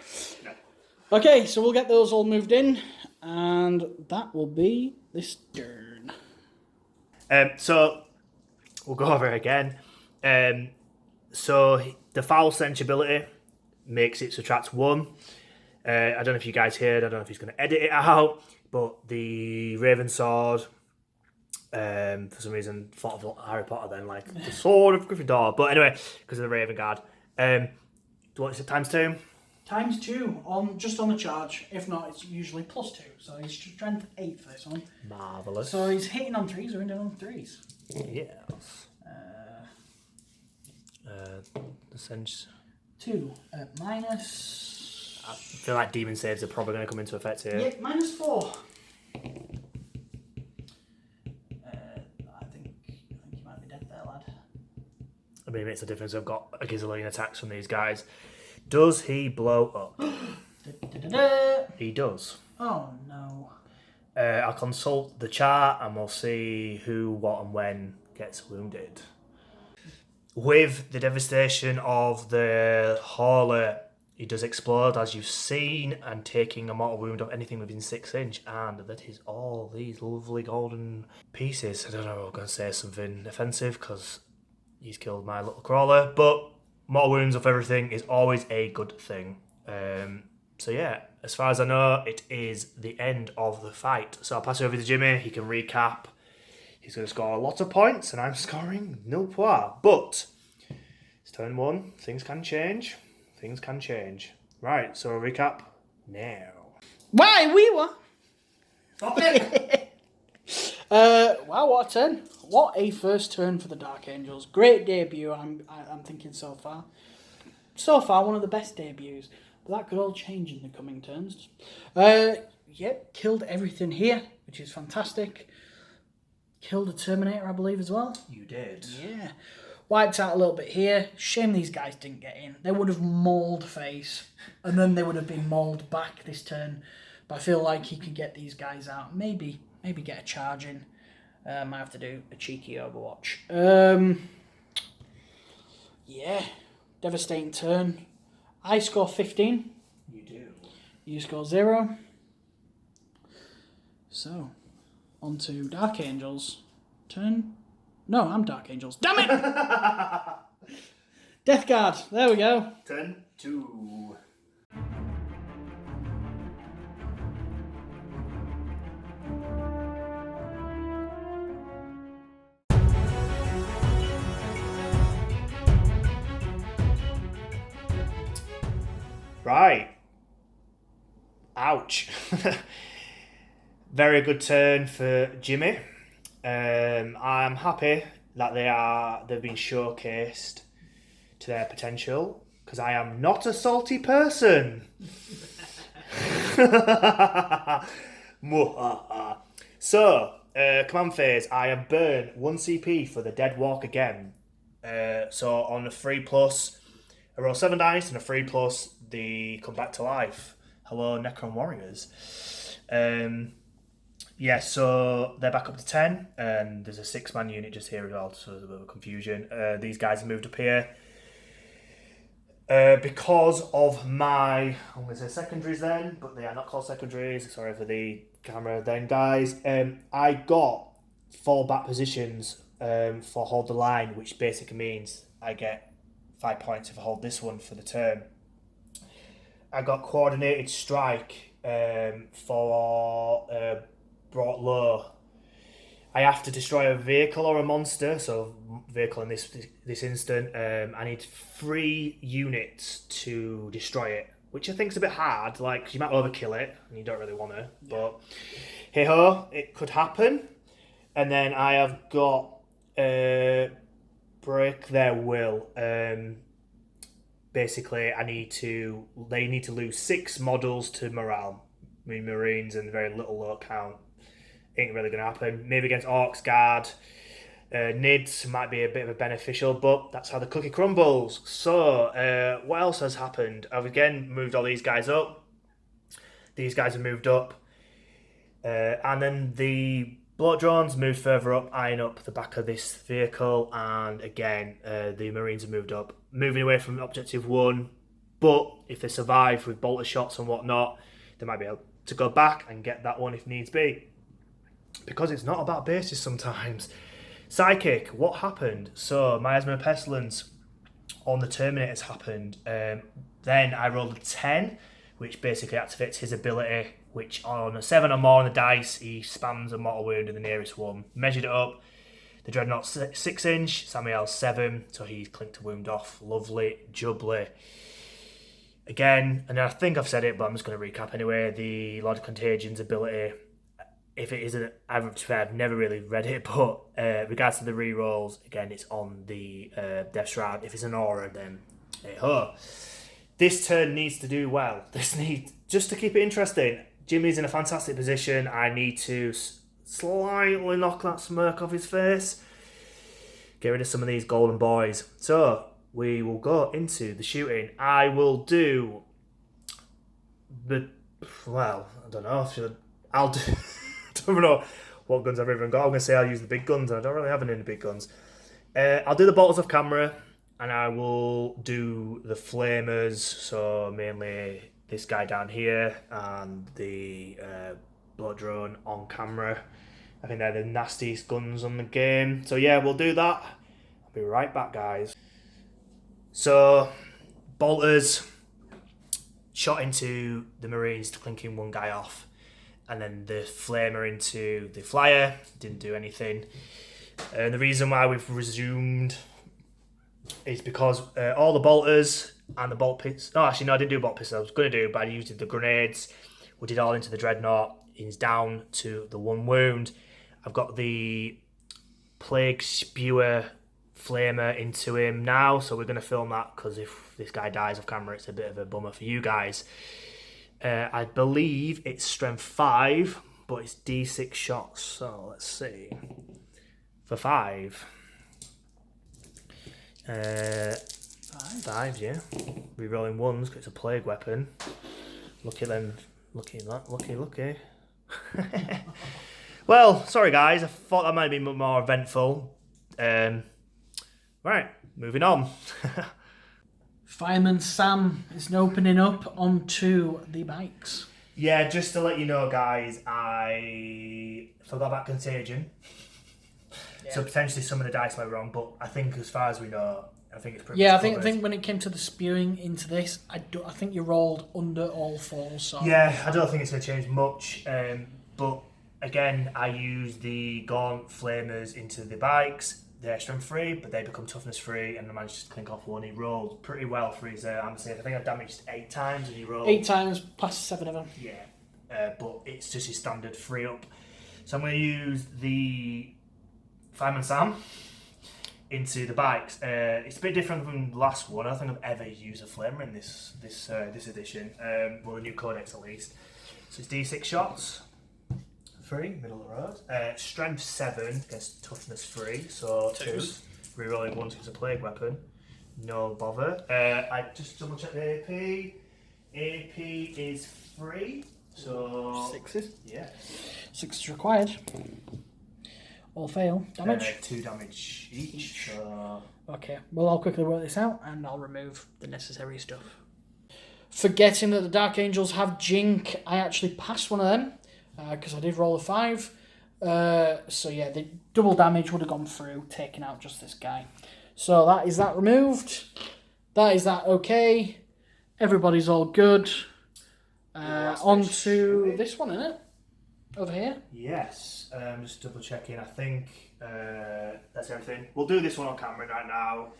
Okay, so we'll get those all moved in. And that will be this turn. So we'll go over it again. So the foul stench ability makes it subtract 1. I don't know if you guys heard, I don't know if he's going to edit it out, but the Raven Sword, for some reason, thought of Harry Potter then, like the Sword of Gryffindor. But anyway, because of the Raven Guard. What is it, times 2? Times 2 just on the charge. If not, it's usually plus 2. So he's strength 8 for this one. Marvellous. So he's hitting on 3s or wounding on 3s. Yes. The Stench. 2 minus. I feel like demon saves are probably going to come into effect here. Yeah, minus 4. I think you might be dead there, lad. I mean, it makes a difference. I've got a gazillion attacks from these guys. Does he blow up? He does. Oh no. I'll consult the chart and we'll see who, what, and when gets wounded. With the devastation of the hauler, he does explode, as you've seen, and taking a mortal wound of anything within 6 inch, and that is all these lovely golden pieces. I don't know if I'm going to say something offensive, because he's killed my little crawler, but mortal wounds of everything is always a good thing. So yeah, as far as I know, it is the end of the fight. So I'll pass it over to Jimmy, he can recap. He's going to score a lot of points, and I'm scoring nil point. But it's turn 1, things can change. Things can change. Right, so a recap now. Why, we were? Stop it! Wow, what a turn. What a first turn for the Dark Angels. Great debut, I'm thinking so far. So far, one of the best debuts. But that could all change in the coming turns. Yep, killed everything here, which is fantastic. Killed a Terminator, I believe, as well. You did. Yeah. Wiped out a little bit here. Shame these guys didn't get in. They would have mauled face, and then they would have been mauled back this turn. But I feel like he can get these guys out. Maybe get a charge in. Might have to do a cheeky Overwatch. Yeah. Devastating turn. I score 15. You do. You score 0. So, on to Dark Angels. Turn. No, I'm Dark Angels. Damn it! Death Guard. There we go. Turn 2. Right. Ouch. Very good turn for Jimmy. I'm happy that they've been showcased to their potential, because I am not a salty person. So, command phase, I have burned 1 CP for the Dead Walk again. So on a 3+, I roll 7 dice, and a 3+, they come back to life. Hello, Necron Warriors. Yeah, so they're back up to 10, and there's a 6-man unit just here as well, so there's a bit of confusion. These guys have moved up here. Because of my, I'm going to say secondaries then, but they are not called secondaries, sorry for the camera then, guys. I got fallback positions for hold the line, which basically means I get 5 points if I hold this one for the turn. I got coordinated strike for brought low, I have to destroy a vehicle or a monster, so vehicle in this instant. I need 3 units to destroy it, which I think is a bit hard. Like, you might overkill it, and you don't really want to. Yeah. But hey ho, it could happen. And then I have got break their will. Basically, they need to lose 6 models to morale. I mean, Marines and very little low count. Ain't really going to happen. Maybe against Orcs, Guard, Nids might be a bit of a beneficial, but that's how the cookie crumbles. So, what else has happened? I've again moved all these guys up. These guys have moved up. And then the block drones moved further up, eyeing up the back of this vehicle. And again, the Marines have moved up, moving away from Objective 1. But if they survive with bolter shots and whatnot, they might be able to go back and get that one if needs be. Because it's not about bases sometimes. Psychic, what happened? So, Miasma Pestilence on the Terminators happened. Then I rolled a 10, which basically activates his ability, which on a 7 or more on the dice, he spams a mortal wound in the nearest one. Measured it up. The Dreadnought 6-inch, Samuel 7, so he's clinked a wound off. Lovely, jubbly. Again, and I think I've said it, but I'm just going to recap anyway. The Lord of Contagion's ability, if it isn't, I've never really read it, but regards to the rerolls, again, it's on the Death Shroud. If it's an aura, then hey ho. This turn needs to do well. Just to keep it interesting, Jimmy's in a fantastic position. I need to slightly knock that smirk off his face. Get rid of some of these golden boys. So, we will go into the shooting. I will do I don't know. I'll do... I don't know what guns I've even got. I'm going to say I'll use the big guns, and I don't really have any of the big guns. I'll do the bolters off camera, and I will do the flamers, so mainly this guy down here, and the blood drone on camera. I think they're the nastiest guns on the game. So yeah, we'll do that. I'll be right back, guys. So, bolters, shot into the Marines to clinking one guy off. And then the flamer into the flyer, didn't do anything. And the reason why we've resumed is because all the bolters and the bolt pits... No, actually, no, I didn't do bolt pits. I was going to do, but I used the grenades. We did all into the Dreadnought. He's down to the 1 wound. I've got the Plague Spewer flamer into him now, so we're going to film that, because if this guy dies off camera, it's a bit of a bummer for you guys. I believe it's strength 5, but it's D6 shots. So let's see. For 5. 5, yeah. Rerolling 1s because it's a plague weapon. Look at them. Lucky. Well, sorry guys. I thought that might be more eventful. Right, moving on. Fireman Sam is opening up onto the bikes. Yeah, just to let you know, guys, I forgot about Contagion. Yeah. So potentially some of the dice might be wrong, but I think as far as we know, I think it's pretty much covered. I think when it came to the spewing into this, I think you rolled under all 4. So yeah, I don't think it's going to change much. But again, I use the Gaunt Flamers into the bikes. They're strength 3, but they become toughness 3, and I managed to clink off 1. He rolled pretty well for his armor save. I think I've damaged 8 times, and he rolled 8 times plus 7 of them. Yeah, but it's just his standard 3 up. So I'm going to use the Fireman Sam into the bikes. It's a bit different from the last one. I don't think I've ever used a flamer in this edition. Well, the new Codex at least. So it's D6 shots. 3, middle of the road. Strength 7 against toughness 3, so 2s. Rerolling 1 because it's a plague weapon. No bother. I just double check the AP. AP is 3, so 6s. Yeah. 6 is required. All fail. Damage. 2 damage each. So... Okay. Well, I'll quickly work this out, and I'll remove the necessary stuff. Forgetting that the Dark Angels have Jink, I actually passed one of them. Because I did roll a 5. So yeah, the double damage would have gone through, taking out just this guy. So that is that removed. That is that okay. Everybody's all good. On to this one, isn't it? over here? Yes, just double checking. I think that's everything. We'll do this one on camera right now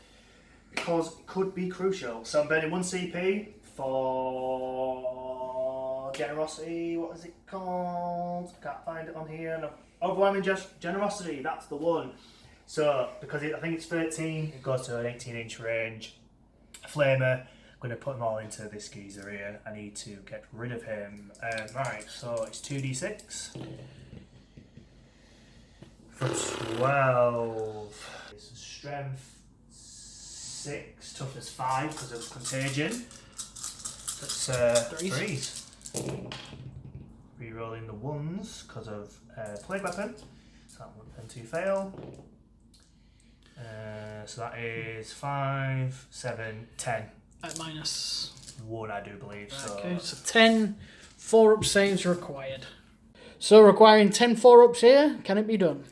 because it could be crucial. So I'm burning 1 CP for generosity. What is it called? I can't find it on here. No. Overwhelming generosity. That's the one. So because I think it's 13, it goes to an 18-inch range. Flamer. I'm going to put them all into this geezer here. I need to get rid of him. Right, so it's 2d6 for 12. It's strength 6, toughness 5 because of Contagion. That's 3s. Rerolling the 1s because of Plague Weapon. So that one and 2 fail. So that is 5, 7, 10. At minus 1, I do believe. So. Okay, so 10 4-up saves required. So requiring 10 4-ups here, can it be done?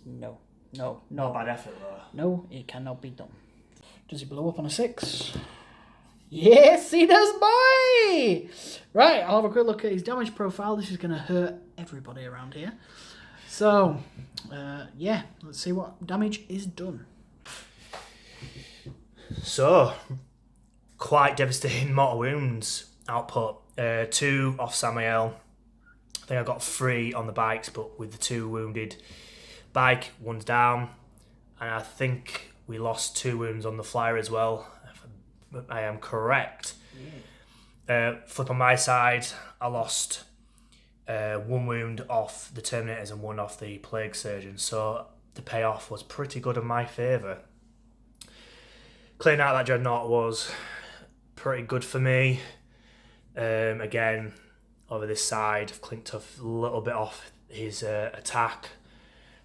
No. Not bad effort though. No, it cannot be done. Does he blow up on a 6? Yes, he does, boy! Right, I'll have a quick look at his damage profile. This is going to hurt everybody around here. So, yeah, let's see what damage is done. So, quite devastating mortal wounds output. 2 off Samael. I think I got 3 on the bikes, but with the 2 wounded bike, 1's down. And I think we lost 2 wounds on the flyer as well, if I am correct. Flip on my side, I lost 1 wound off the Terminators and 1 off the Plague Surgeon. So the payoff was pretty good in my favour. Clearing out that Dreadnought was pretty good for me. Again, over this side, I've clinked a little bit off his attack.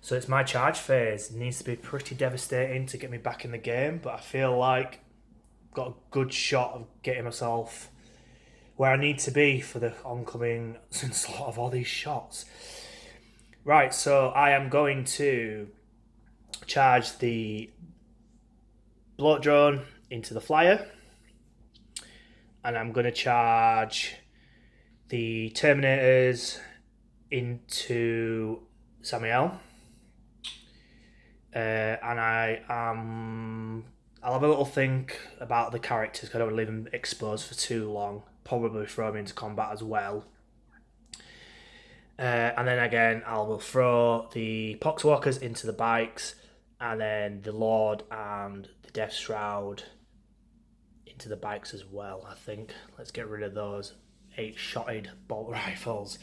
So it's my charge phase. It needs to be pretty devastating to get me back in the game, but I feel like I've got a good shot of getting myself where I need to be for the oncoming onslaught of all these shots. Right, so I am going to charge the Bloat Drone into the flyer, and I'm going to charge the Terminators into Samael, and I'll have a little think about the characters because I don't want to leave them exposed for too long. Probably throw them into combat as well. And then again, I will throw the Poxwalkers into the bikes, and then the Lord and the Death Shroud into the bikes as well, I think. Let's get rid of those 8-shotted bolt rifles.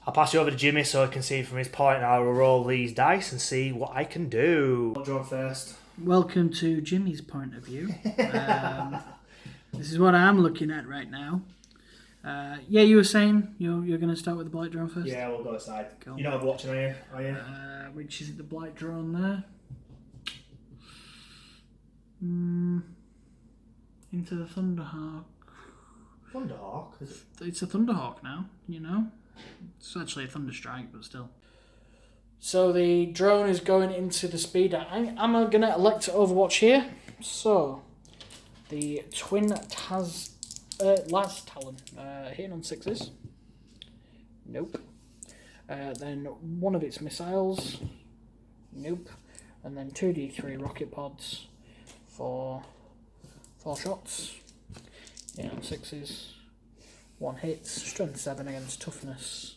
I'll pass you over to Jimmy so I can see from his point, and I will roll these dice and see what I can do. I'll draw first. Welcome to Jimmy's point of view. This is what I'm looking at right now. Yeah, you were saying you're going to start with the Blight drone first? Yeah, we'll go aside. Cool. You're not watching, are you? Which is it, the Blight drone there? Into the Thunderhawk. Thunderhawk? It's a Thunderhawk now, you know? It's actually a Thunderstrike, but still. So the drone is going into the speeder. I'm going to elect to Overwatch here. So, the twin Las Talon. Hitting on 6s. Nope. Then one of its missiles. Nope. And then 2d3 rocket pods for 4 shots. Hitting on 6s. 1 hits. Strength 7 against toughness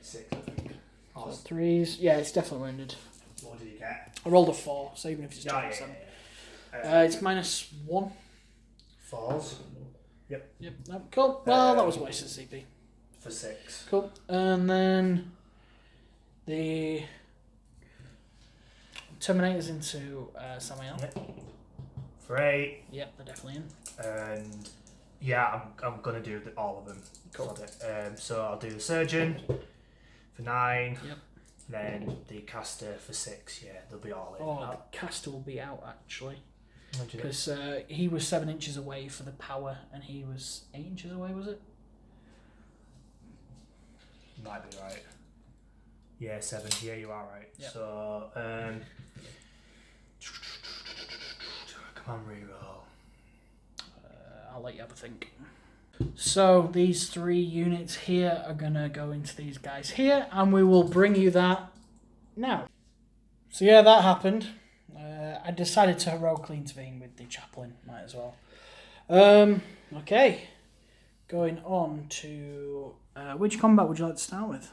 6, I think. So 3s. Yeah, it's definitely wounded. What did you get? I rolled a 4, so even if it's Yeah. 7. It's -1. 4s. Yep. No, cool. Well, that was a waste of CP. For 6. Cool. And then the Terminators into Samael. Yep. For 8. Yep, they're definitely in. And yeah, I'm gonna do all of them. Cool. So I'll do the Surgeon for 9. Yep. Then the Caster for 6. Yeah, they'll be all in. Oh, the Caster will be out actually. What do you think? Because he was 7 inches away for the power, and he was 8 inches away, was it? Might be right. Yeah, 7. Yeah, you are right. Yep. So, come on, reroll. I'll let you have a think. So these 3 units here are going to go into these guys here, and we will bring you that now. So yeah, that happened. I decided to heroically intervene with the chaplain, might as well. Okay, going on to... which combat would you like to start with?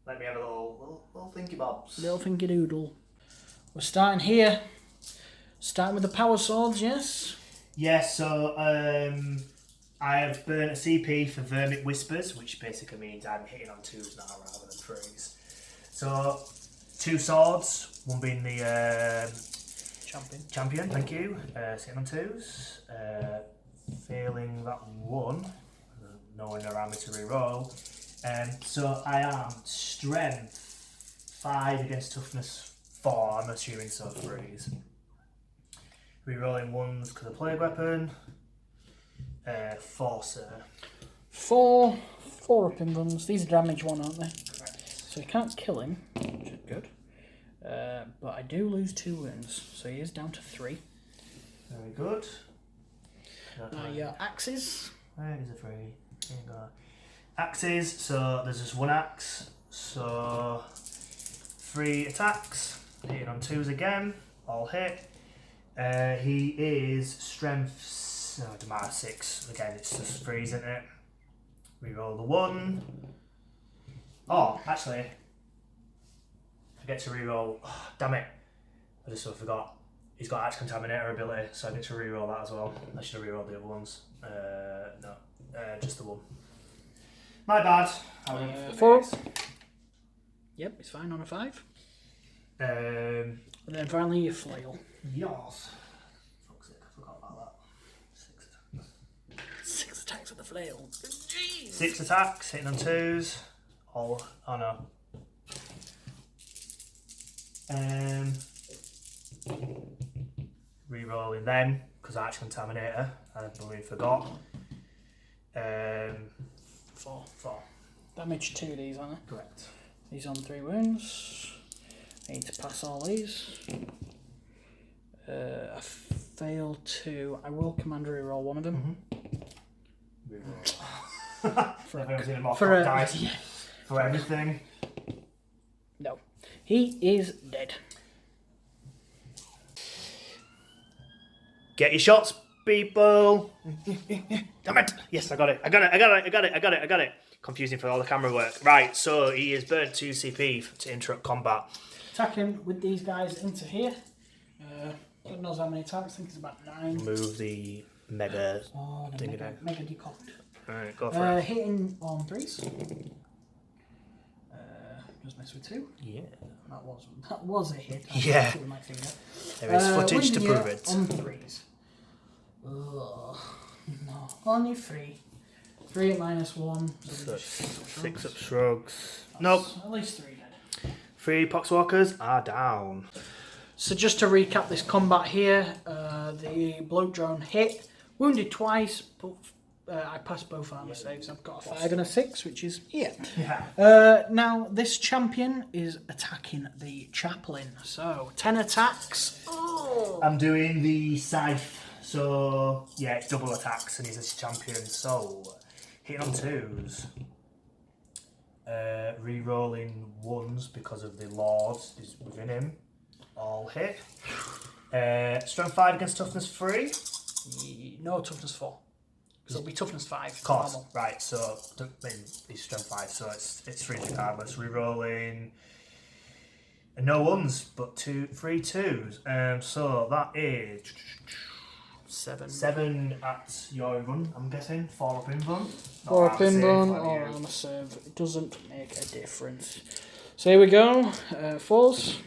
Let me have a little thinky bobs. Little thinky doodle. We're starting here. Starting with the power swords, yes? Yes, so I have burnt a CP for Vermit Whispers, which basically means I'm hitting on 2s now rather than 3s. So, 2 swords, one being the champion, thank you. Sitting on 2s. Failing that one, no one around me to reroll. So I am strength 5 against toughness 4, I'm assuming so 3s. Rerolling 1s because of plague weapon. 4, sir. 4 up in guns. These are damage 1, aren't they? Correct. So you can't kill him, which is good. But I do lose 2 wounds, so he is down to 3. Very good. Your axes. Where is the 3? Here you go. Axes, so there's just 1 axe. So 3 attacks. Hitting on 2s again. All hit. He is strength, no, it matter 6. Again, it's just 3s, isn't it? Reroll the 1. Oh, actually, I get to reroll. Oh, damn it! I just sort of forgot. He's got Axe Contaminator ability, so I get to reroll that as well. I should have rerolled the other ones. No, just the 1. My bad. 4. Yep, it's fine on a 5. And then finally your flail. Yours. Fuck's sake, I forgot about that. 6 attacks with the flail. Jeez. 6 attacks, hitting on 2s. All, oh no. Rerolling them, because I actually Contaminator, I believe forgot. 4. Damage 2 of these, aren't they? Correct. He's on 3 wounds. I need to pass all these. I fail 2. I will commander reroll one of them. Reroll. For everything. No. He is dead. Get your shots, people. Damn it. Yes, I got it. Confusing for all the camera work. Right, so he has burnt 2 CP to interrupt combat. Attacking with these guys into here. God knows how many attacks. I think it's about 9. Move the mega thing down. Mega decocked. Alright, go for it. Hitting on 3s. Just mess with 2. Yeah. That was a hit. Yeah. With my finger. There is footage to prove it. On 3s. Ugh. No. Only 3. 3 at -1. So 6 up shrugs. Nope. At least 3 dead. 3 poxwalkers are down. So just to recap this combat here, the bloat drone hit, wounded twice, but I passed both armor saves. I've got a 5 and a 6, which is here. Yeah. Now this champion is attacking the chaplain. So 10 attacks. Oh. I'm doing the scythe. So yeah, it's double attacks and he's a champion. So hitting on 2s. Re-rolling 1s because of the Lord is within him. All hit. Strength 5 against toughness 3. No, toughness 4. So it'll be toughness 5. Of course. Normal. Right, so he's strength 5, so it's 3 regardless. Re-rolling no 1s, but 3 2s. So that is 7 at your run, I'm guessing. 4 up in run. 4 up in run or armor save. It doesn't make a difference. So here we go. 4s.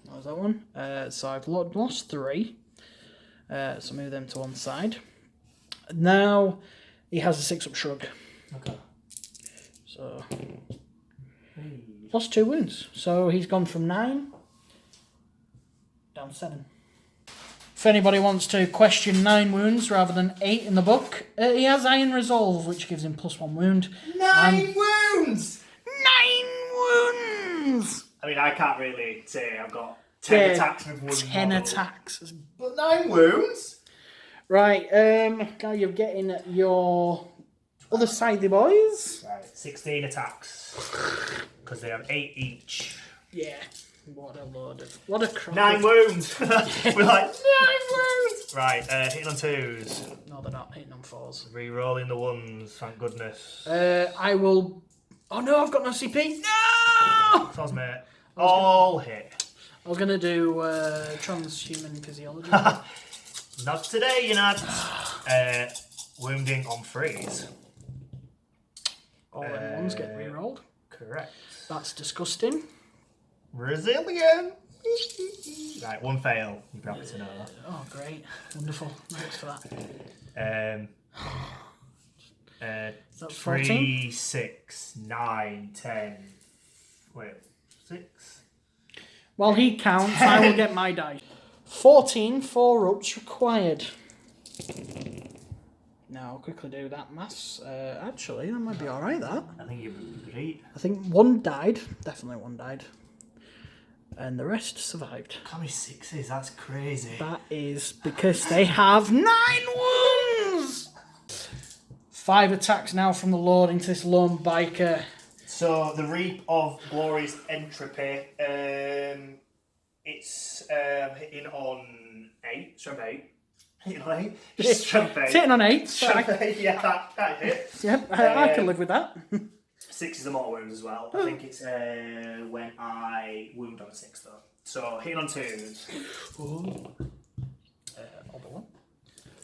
That was that one. So I've lost 3. So move them to one side. Now he has a 6 up shrug. Okay. So lost 2 wounds. So he's gone from 9 down to 7. If anybody wants to question 9 wounds rather than 8 in the book, he has Iron Resolve, which gives him +1 wound. 9 wounds! 9 wounds! I mean, I can't really say I've got 10 attacks with 1 10 model. attacks. But 9 wounds? Right, now you're getting your other side, the boys. Right, 16 attacks. Because they have 8 each. Yeah. What a load of... What a crap. 9 wounds! We're like, 9 wounds! Right, hitting on 2s. No, they're not hitting on 4s. Re-rolling the 1s, thank goodness. I will... Oh no, I've got no CP. No! Sounds mate. All hit. I was going to do transhuman physiology. Not today, you're not. Wounding on 3s. All them ones get re-rolled. Correct. That's disgusting. Resilient. Right, 1 fail. You're happy to know that. Oh, great. Wonderful. Thanks for that. That's 14? 3, 6, 9, 10. Wait, 6? While he counts, I will get my dice. 14 4-ups required. Now, I'll quickly do that maths. Actually, that might be alright, that. I think you're great. I think 1 died. Definitely 1 died. And the rest survived. How many 6s? That's crazy. That is because they have 9 wounds! 5 attacks now from the Lord into this lone biker. So, the Reap of Glory's Entropy, it's hitting on 8. Strength 8. Hitting on 8? Just strength 8. It's hitting on 8. Strength 8, yeah, that hit. Yep, I can live with that. 6 is the mortal wounds as well. I think it's when I wound on a 6 though. So, hitting on 2s. Other one.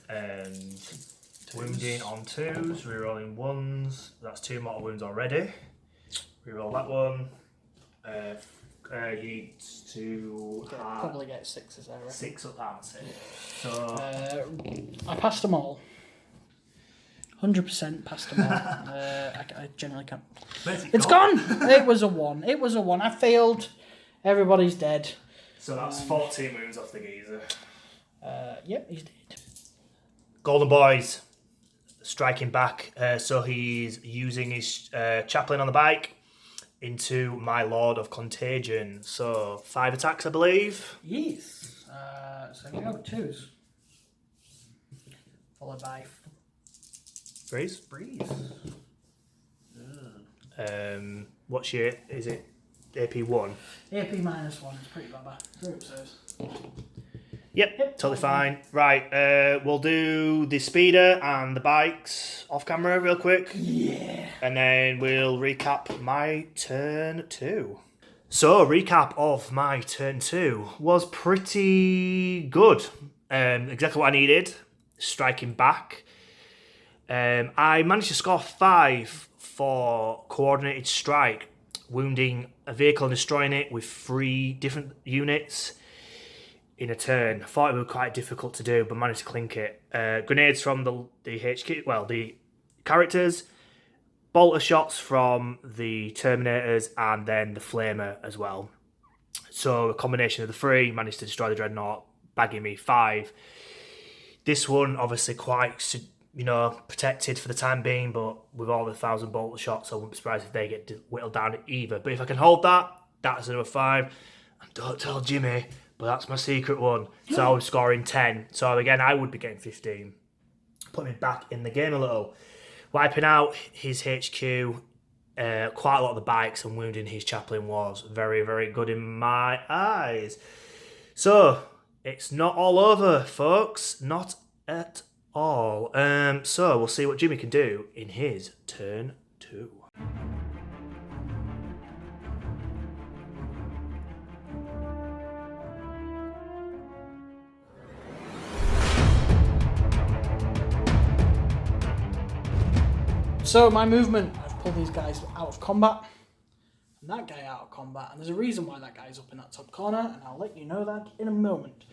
And wounding on 2s, rerolling 1s. That's 2 mortal wounds already. Reroll that one. You need to probably get 6s there, right? 6 up, that's it. So I passed them all. 100% passed them all. I generally can't. It's gone! It was a 1. It was a 1. I failed. Everybody's dead. So that's 14 wounds off the geezer. Yep, he's dead. Golden Boys striking back. So he's using his chaplain on the bike into my Lord of Contagion. So 5 attacks, I believe. Yes. So we have 2s. Followed by Breeze. What's your? Is it AP 1? AP -1. It's pretty baba. 3 upstairs. Yep, totally fine. Right, we'll do the speeder and the bikes off camera real quick. Yeah. And then we'll recap my turn 2. So, recap of my turn 2 was pretty good. Exactly what I needed. Striking back. I managed to score 5 for coordinated strike, wounding a vehicle and destroying it with 3 different units in a turn. I thought it would be quite difficult to do, but managed to clink it. Grenades from the HQ, well, the characters, bolter shots from the Terminators, and then the Flamer as well. So a combination of the 3 managed to destroy the Dreadnought, bagging me 5. This one, obviously quite, protected for the time being, but with all the 1,000 bolter shots, I wouldn't be surprised if they get whittled down either. But if I can hold that, that's another 5. And don't tell Jimmy, but that's my secret one. So I was scoring 10. So again, I would be getting 15. Put me back in the game a little. Wiping out his HQ, quite a lot of the bikes, and wounding his chaplain was very, very good in my eyes. So, it's not all over, folks. Not at all. So, we'll see what Jimmy can do in his turn 2. So my movement, I've pulled these guys out of combat, and that guy out of combat, and there's a reason why that guy's up in that top corner, and I'll let you know that in a moment.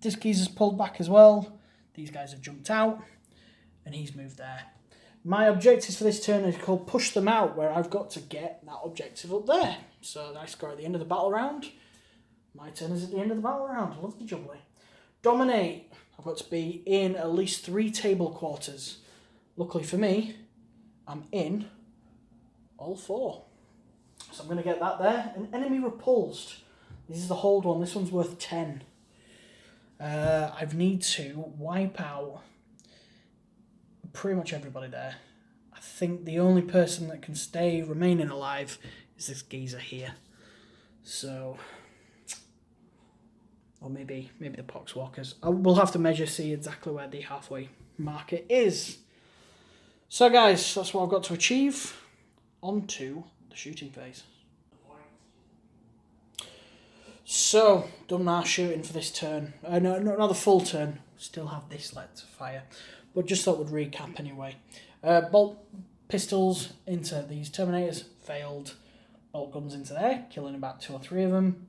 This geezer's pulled back as well, these guys have jumped out, and he's moved there. My objectives for this turn is called Push Them Out, where I've got to get that objective up there. So I score at the end of the battle round. My turn is at the end of the battle round. Lovely jubbly. Dominate. I've got to be in at least 3 table quarters. Luckily for me, I'm in all 4. So I'm going to get that there. An enemy repulsed. This is the hold one. This one's worth 10. I need to wipe out pretty much everybody there. I think the only person that can stay remaining alive is this geezer here. So, or maybe the poxwalkers. We'll have to measure, see exactly where the halfway marker is. So guys, that's what I've got to achieve. On to the shooting phase. So, done our shooting for this turn. No, not the full turn. Still have this left to fire. But just thought we'd recap anyway. Bolt pistols into these Terminators. Failed. Bolt guns into there, killing about 2 or 3 of them.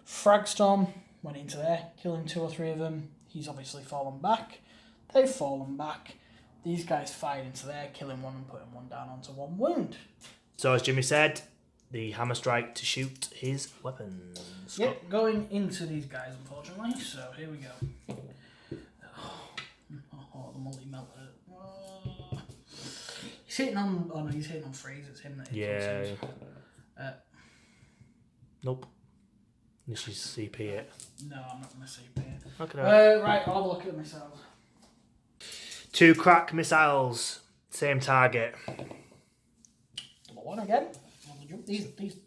Fragstorm went into there, killing 2 or 3 of them. He's obviously fallen back. They've fallen back. These guys fired into there, killing 1 and putting 1 down onto 1 wound. So as Jimmy said, the hammer strike to shoot his weapons. Yep, going into these guys, unfortunately. So here we go. Oh, the multi-melter. Oh. He's hitting on... Oh no, he's hitting on freeze. It's him that hits on freeze. Nope. This is CP it. No, I'm not going to CP it. Okay. Right, I'll have a look at the missiles. 2 Krak missiles. Same target. Number 1 again. These.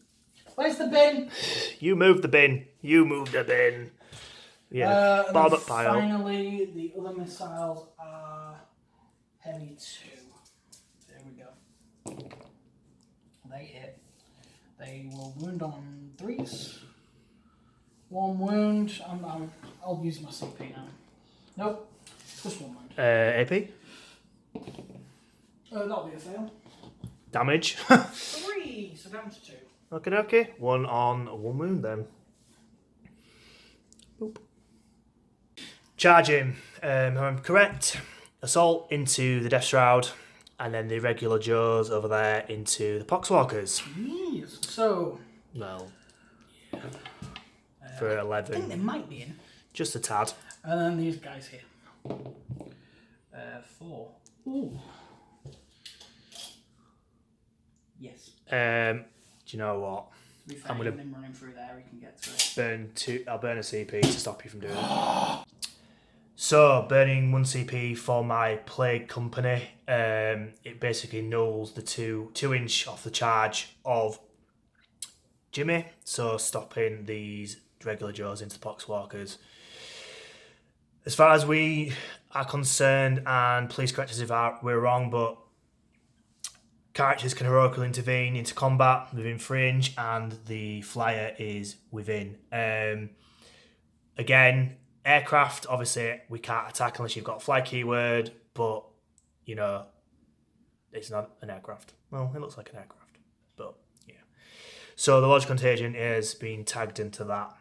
Where's the bin? You moved the bin. You moved the bin. Yeah. Bomb up pile. Finally, the other missiles are heavy 2. There we go. They hit. They will wound on 3s. 1 wound. I'll use my CP now. Nope. Just 1 wound. AP. That'll be a fail. Damage. 3. So down to 2. Okay. 1 on 1 wound then. Boop. Charging. I'm correct. Assault into the Death Shroud. And then the regular Joes over there into the Poxwalkers. Yes. So. Well. Yeah. For 11. I think they might be in. Just a tad. And then these guys here. 4. Ooh. Yes. Do you know what? To be fair, I'm gonna him running through there, he can get to it. I'll burn a CP to stop you from doing it. So, burning 1 CP for my Plague Company, it basically nulls the 2-inch off the charge of Jimmy, so stopping these regular Joes into the Poxwalkers. As far as we are concerned, and please correct us if we're wrong, but characters can heroically intervene into combat within 3-inch, and the flyer is within. Again, aircraft, obviously, we can't attack unless you've got a fly keyword, but, you know, it's not an aircraft. Well, it looks like an aircraft, but, yeah. So the Lodge Contagion is being tagged into that.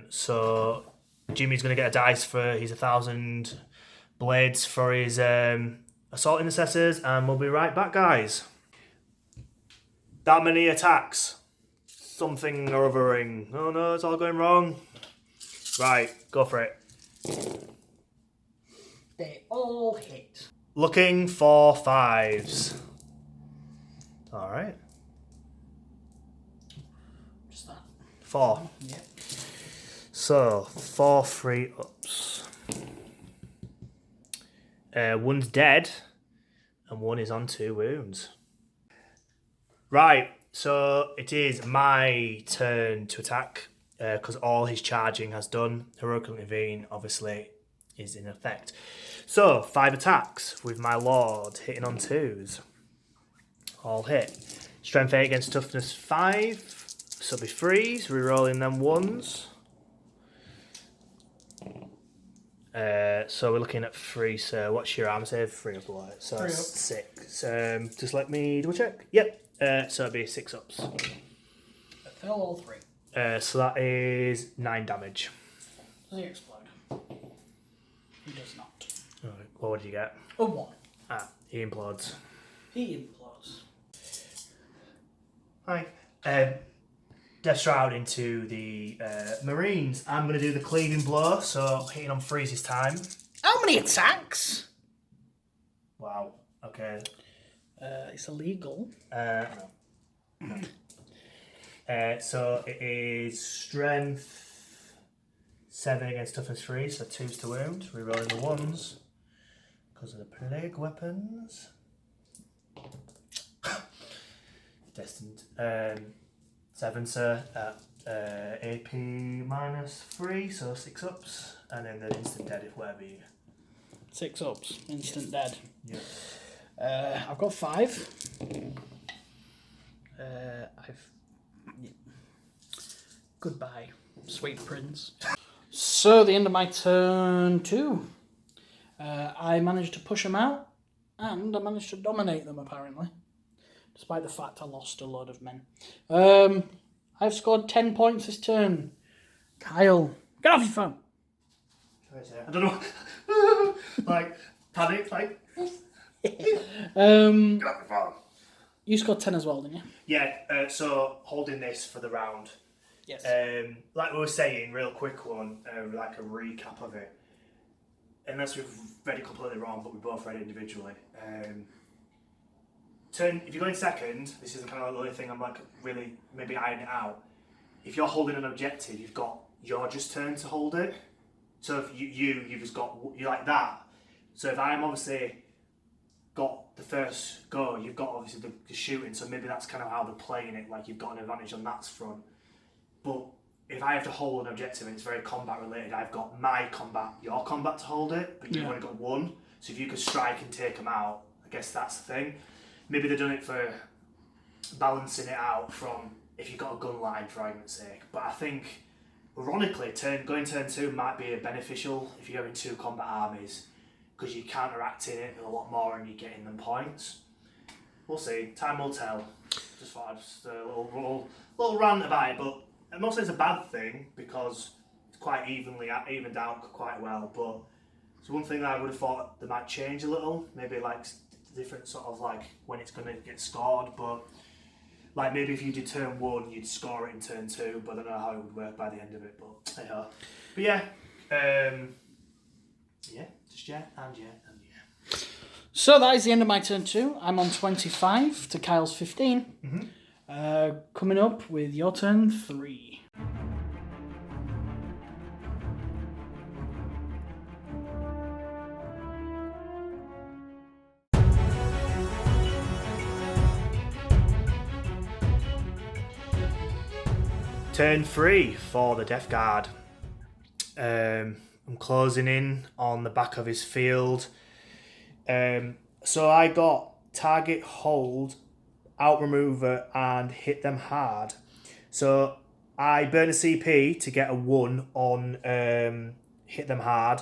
So Jimmy's going to get a dice for his 1,000 blades for his assault intercessors, and we'll be right back, guys. That many attacks. Something or othering. Oh no, it's all going wrong. Right, go for it. They all hit. Looking for 5s. Alright. Just that. 4. Yeah. So, 4 free ups. 1's dead, and 1 is on 2 wounds. Right, so it is my turn to attack, because all his charging has done. Heroic Intervene, obviously, is in effect. So, 5 attacks with my Lord, hitting on 2s. All hit. Strength 8 against Toughness 5, so it'll be 3s, rerolling them 1s. So we're looking at 3, so what's your arm save? 3 up, right? So 3 up. 6. Just let me double check. Yep. So it'd be 6 ups. Fail all 3. So that is 9 damage. Does he explode? He does not. Alright, what did you get? A 1. He implodes. He implodes. Hi. Death Shroud into the Marines. I'm going to do the cleaving blow, so hitting on 3s this time. How many attacks? Wow. Okay. It's illegal. No. So it is strength 7 against toughness 3, so 2s to wound. Rerolling the 1s because of the plague weapons. Destined. 7, sir, at AP minus 3, so 6 ups, and then the instant dead if whatever you. 6 ups, instant dead. Yeah. I've got 5. Goodbye, sweet prince. So, the end of my turn 2. I managed to push them out, and I managed to dominate them, apparently. Despite the fact I lost a load of men. I've scored 10 points this turn. Kyle, get off your phone. I don't know. Like, panic, like. Get off your phone. You scored 10 as well, didn't you? Yeah, so holding this for the round. Yes. Like we were saying, real quick one, like a recap of it. Unless we've read it completely wrong, but we both read it individually. If you're going second, this is kind of the only thing I'm like really maybe ironing it out. If you're holding an objective, you've got your just turn to hold it. So if you've just got, you like that. So if I'm obviously got the first go, you've got obviously the shooting, so maybe that's kind of how they're playing it, like you've got an advantage on that front. But if I have to hold an objective and it's very combat related, I've got my combat, your combat to hold it, but you've only got 1. So if you could strike and take them out, I guess that's the thing. Maybe they've done it for balancing it out from if you've got a gun line, for argument's sake. But I think, ironically, going turn 2 might be beneficial if you're having 2 combat armies, because you're counteracting it a lot more and you're getting them points. We'll see. Time will tell. Just thought I'd a little rant about it, but I'm not saying it's a bad thing because it's quite evened out quite well. But it's one thing that I would have thought they might change a little. Maybe like different sort of like when it's going to get scored, but like maybe if you did turn 1 you'd score it in turn 2, but I don't know how it would work by the end of it, but hey-ho. But yeah, just yeah. So that is the end of my turn 2. I'm on 25 to Kyle's 15. Coming up with your turn 3. Turn 3 for the Death Guard. I'm closing in on the back of his field. So I got target, hold, out remover, and hit them hard. So I burn a CP to get a 1 on hit them hard.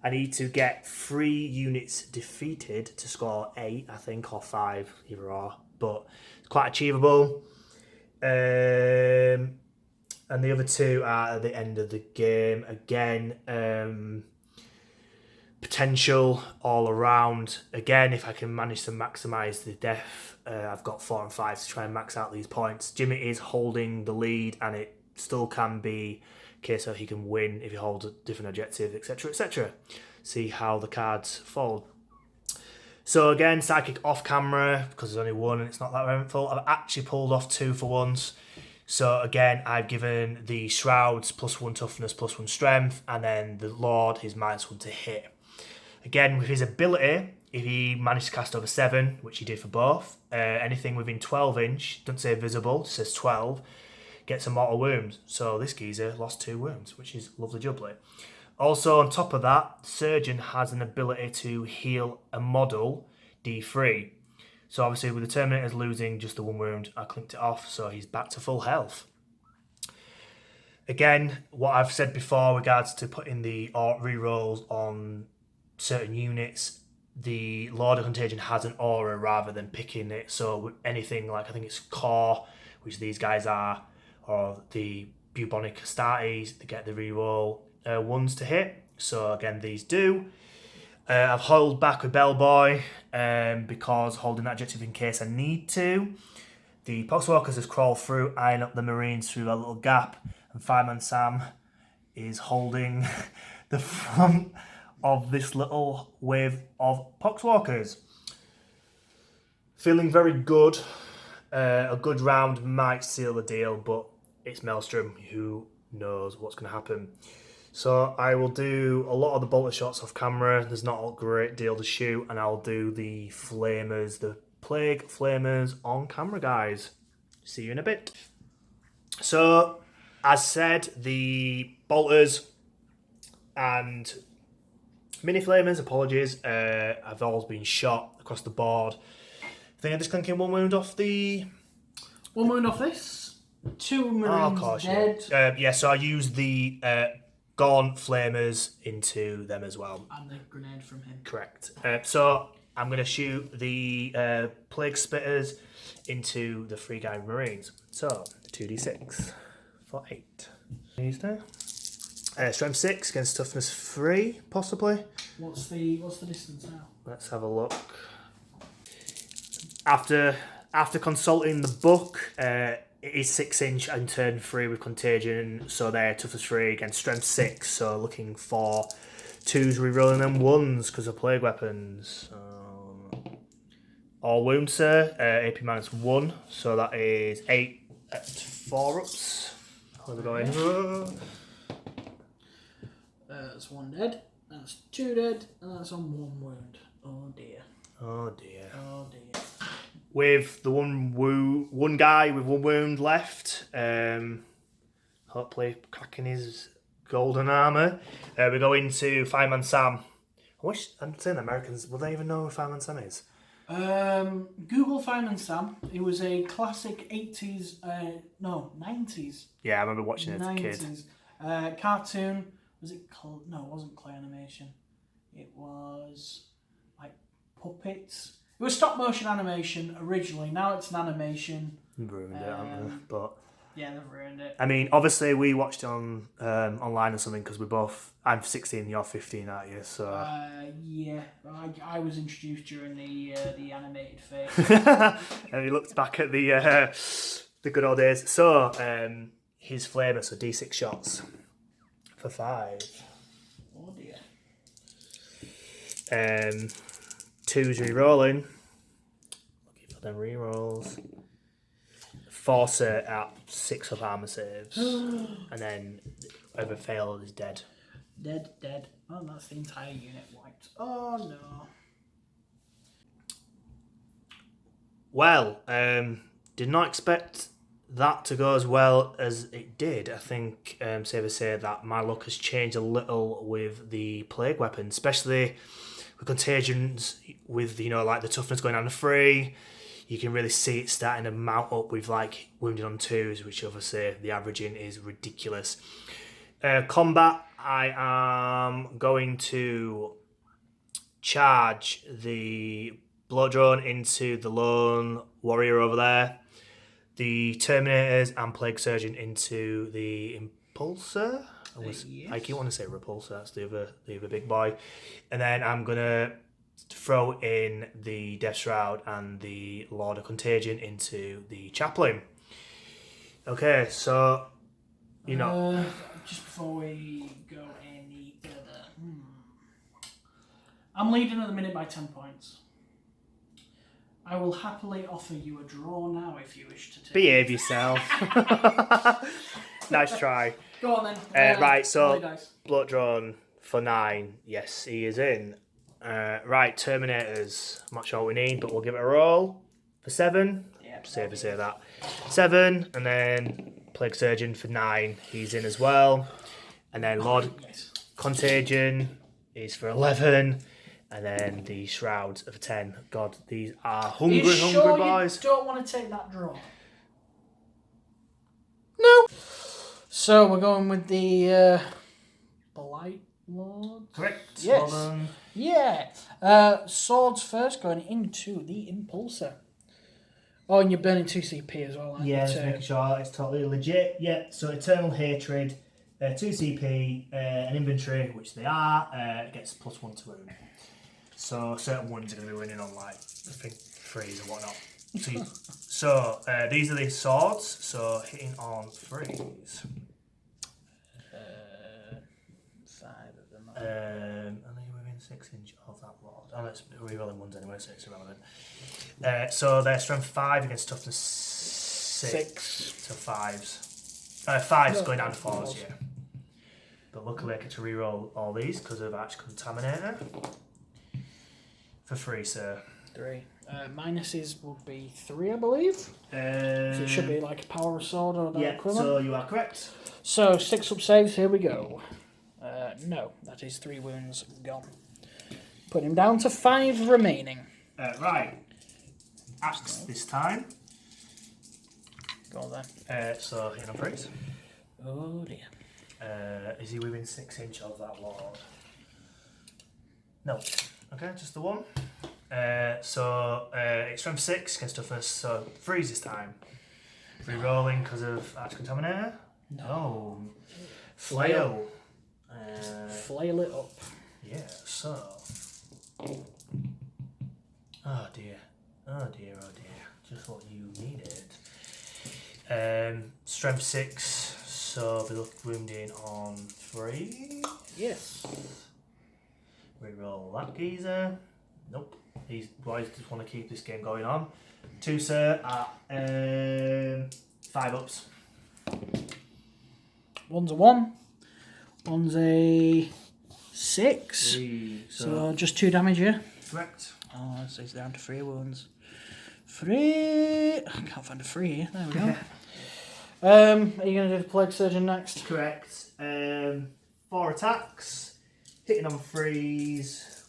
I need to get 3 units defeated to score 8, I think, or 5, either or. But it's quite achievable. And the other 2 are at the end of the game. Again, potential all around. Again, if I can manage to maximise the death, I've got 4 and 5 to try and max out these points. Jimmy is holding the lead, and it still can be a case of he can win if he holds a different objective, etc., etc. See how the cards fold. So again, Psychic off camera, because there's only 1 and it's not that eventful. I've actually pulled off 2 for once. So again, I've given the Shrouds +1 toughness, +1 strength, and then the Lord his -1 to hit. Again, with his ability, if he managed to cast over 7, which he did for both, anything within 12 inch, doesn't say visible, says 12, gets a mortal wound. So this geezer lost 2 wounds, which is lovely jubbly. Also, on top of that, Surgeon has an ability to heal a model D3. So obviously with the Terminators losing just the 1 wound, I clinked it off, so he's back to full health. Again, what I've said before regards to putting the rerolls on certain units, the Lord of Contagion has an aura rather than picking it. So with anything like, I think it's Core, which these guys are, or the Bubonic Astartes, they get the reroll 1s to hit. So again, these do. I've held back with Bellboy because holding that objective in case I need to. The Poxwalkers has crawled through, eyeing up the Marines through that little gap, and Fireman Sam is holding the front of this little wave of Poxwalkers. Feeling very good. A good round might seal the deal, but it's Maelstrom, who knows what's going to happen. So I will do a lot of the bolter shots off camera. There's not a great deal to shoot, and I'll do the flamers, the plague flamers on camera, guys. See you in a bit. So, as said, the bolters and mini flamers, apologies, have all been shot across the board. I think I just clanking 1 wound off the... 1 wound off this. 2 Marines dead. Yeah, so I used the Gaunt flamers into them as well. And the grenade from him. Correct. So I'm going to shoot the plague spitters into the 3 guy Marines. So 2d6 for 8. These there. Strength 6 against toughness 3, possibly. What's the distance now? Let's have a look. After consulting the book, it is 6 inch and turn 3 with Contagion, so they're toughness 3 against strength 6. So looking for 2s rerolling them 1s because of plague weapons. All wounds, sir. AP -1, so that is 8 at 4 ups. How are we going? That's 1 dead. That's 2 dead, and that's on 1 wound. Oh dear. Oh dear. Oh dear. With the one guy with 1 wound left, hopefully cracking his golden armour, we go into Fireman Sam. I'm saying the Americans, will they even know who Fireman Sam is? Google Fireman Sam. It was a classic 80s, 90s. Yeah, I remember watching it as a kid. Cartoon. Was it no, it wasn't clay animation. It was like puppets. It was stop motion animation originally. Now it's an animation. Ruined it, haven't they? But yeah, they've ruined it. I mean, obviously we watched it on online or something because we both. I'm 16, you're 15, aren't you? So yeah, I was introduced during the animated phase. And we looked back at the good old days. So his flamer, so D6 shots for 5. Oh dear. 2s re-rolling. Looking for them re-rolls. Forcer at 6 of armour saves. And then whoever failed is dead. Dead. Oh, that's the entire unit wiped. Oh no. Well, did not expect that to go as well as it did. I think, safe to say that my luck has changed a little with the plague weapon, especially with Contagions, with, like the toughness going down to 3. You can really see it starting to mount up with like wounded on 2s, which obviously the averaging is ridiculous. Combat, I am going to charge the blow drone into the lone warrior over there, the Terminators and Plague Surgeon into the Impulsor. I keep wanting to say Repulsor, that's the other big boy. And then I'm going to throw in the Death Shroud and the Lord of Contagion into the Chaplain. Okay, so, just before we go any further, I'm leading at the minute by 10 points. I will happily offer you a draw now if you wish to take Behave yourself. Nice try. Go on then. Right, so blood drawn for 9. Yes, he is in. Right, Terminators. I'm not sure what we need, but we'll give it a roll for 7. Yeah, safe to say that. 7, and then Plague Surgeon for 9. He's in as well. And then Lord Contagion is for 11. And then the Shrouds of 10. God, these are hungry boys. You don't want to take that draw? No. So we're going with the Blight Lord. Correct. Yes. Well done. Yeah. Swords first, going into the Impulsor. Oh, and you're burning 2 CP as well, aren't you? Yeah, just making sure it's totally legit. Yeah, so Eternal Hatred, 2 CP, an inventory, which they are, gets +1 to wound. So certain ones are going to be winning on like, I think, 3s or whatnot. So these are the swords, so hitting on 3s. 5 of them. And then you're within 6 inch of that lord. Oh, let's rerolling ones anyway, so it's irrelevant. So they're strength 5 against toughness 6. So 5s. 5s going down to 4s, yeah. But luckily I get to reroll all these because of Arch Contaminator. For free, sir. 3. Minuses would be 3, I believe. So it should be like a power sword or that equivalent. So you are correct. So 6 up saves, here we go. No, that is 3 wounds gone. Put him down to 5 remaining. Right. Axe this time. Go on then. So hitting on freeze. Oh dear. Is he within 6 inches of that Lord? No. Okay, just the one. So it's strength 6 against toughness, so freeze this time. Re-rolling because of Arch Contaminator? No. Flail. Flail it up. Yeah, so. Oh dear. Oh dear, oh dear. Just what you needed. Strength 6, so be wounding on 3. Yes. Reroll that geezer. Nope. These boys just want to keep this game going on. 2, sir, at 5 ups. One's a 1. One's a 6. 3, So just 2 damage here. correct. Oh, so he's down to 3 wounds. 3. I can't find a 3 here. There we go. Are you going to do the Plague Surgeon next? Correct. 4 attacks. Hitting on freeze.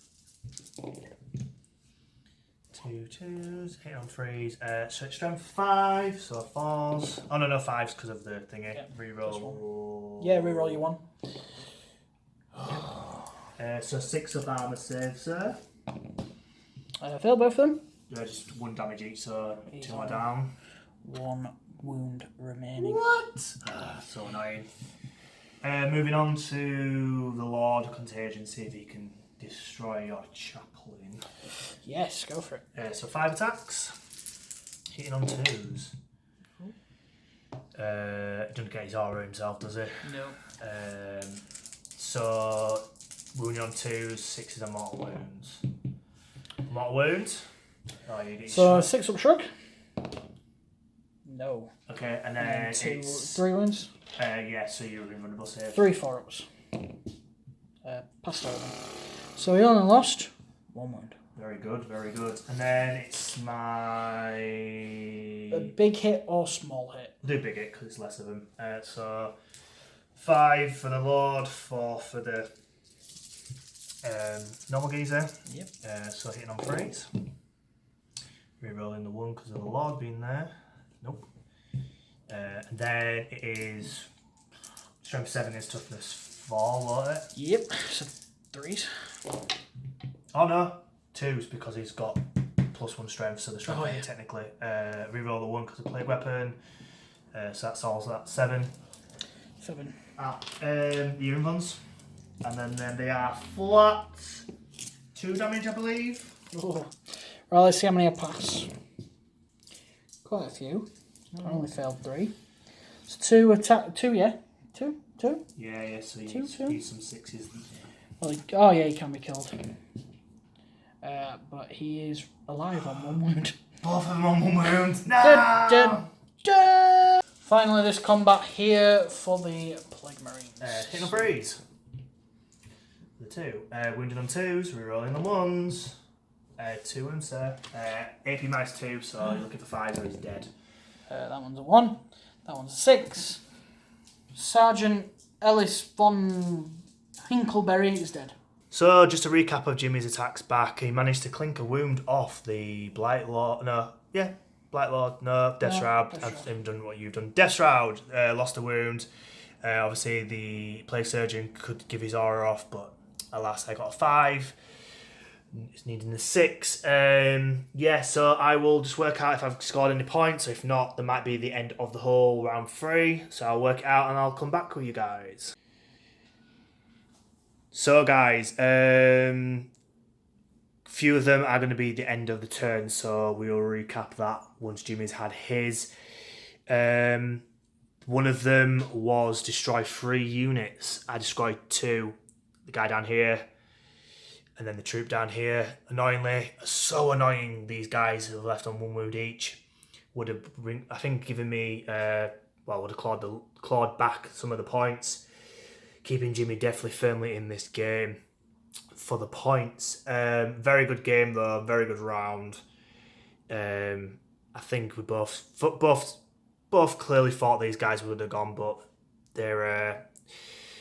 2 twos. Hitting on freeze. So it's strength 5. So 4s. Oh no, 5s because of the thingy. Yeah, Reroll. Yeah, reroll your 1. So 6 of armor save, sir. Fail both of them. Yeah, just 1 damage each, so He's 2 more on. down. 1 wound remaining. What? So annoying. Moving on to the Lord Contagion, see if he can destroy your chaplain. Yes, go for it. So 5 attacks, hitting on 2s. Doesn't get his aura himself, does he? No. So wounding on 2s, 6 are mortal wounds. Mortal wounds. Oh, you get So shot. 6 up shrug. No. Okay, and And then then 2, it's 3 wounds. yeah. So you're invulnerable save. 3 4 ups. Passed over. So he only lost 1 wound. Very good, very good. And then it's my A big hit or small hit? do big hit because it's less of them. So 5 for the Lord, 4 for the normal geezer. Yep. So hitting on freeze. Rerolling the 1 because of the Lord being there. Nope. And then it is strength 7 is toughness 4, won't it? Yep. So 3s. Oh no, 2s because he's got +1 strength, so the strength Oh, eight yeah. technically. Reroll the 1 because of plague weapon. So that's all that 7. 7. The urine ones. And then they are flat 2 damage, I believe. Oh. Right, let's see how many I pass. Quite a few. I only failed 3. So 2 attack. 2, yeah? 2? Yeah, so you Two, use, two. use some 6s. Well, oh yeah, he can be killed. But he is alive on 1 wound. Both of them on 1 wound. No! Dun, dun, dun. Finally, this combat here for the Plague Marines. Hitting on freeze. The 2. Wounded on 2s, rerolling the 1s. 2 wounds, sir. AP minus 2, so you're looking for 5 or he's dead. That one's a 1. That one's a 6. Sergeant Ellis von Hinkleberry is dead. So, just a recap of Jimmy's attacks back. He managed to clink a wound off the Blight Lord. Blight Lord. No, Death Shroud. Death I've Shroud. even done what you've done. Death Shroud lost a wound. Obviously, the Plague Surgeon could give his aura off, but alas, I got a 5. It's needing a 6. So I will just work out if I've scored any points. If not, there might be the end of the whole round 3. So I'll work it out and I'll come back with you guys. So guys, few of them are going to be the end of the turn, so we'll recap that once Jimmy's had his. One of them was destroy 3 units. I destroyed 2. The guy down here, and then the troop down here. Annoyingly, so annoying, these guys who have left on 1 wound each would have, I think, given me, would have clawed back some of the points. keeping Jimmy definitely firmly in this game for the points. Very good game though, very good round. I think we both clearly thought these guys would have gone, but they're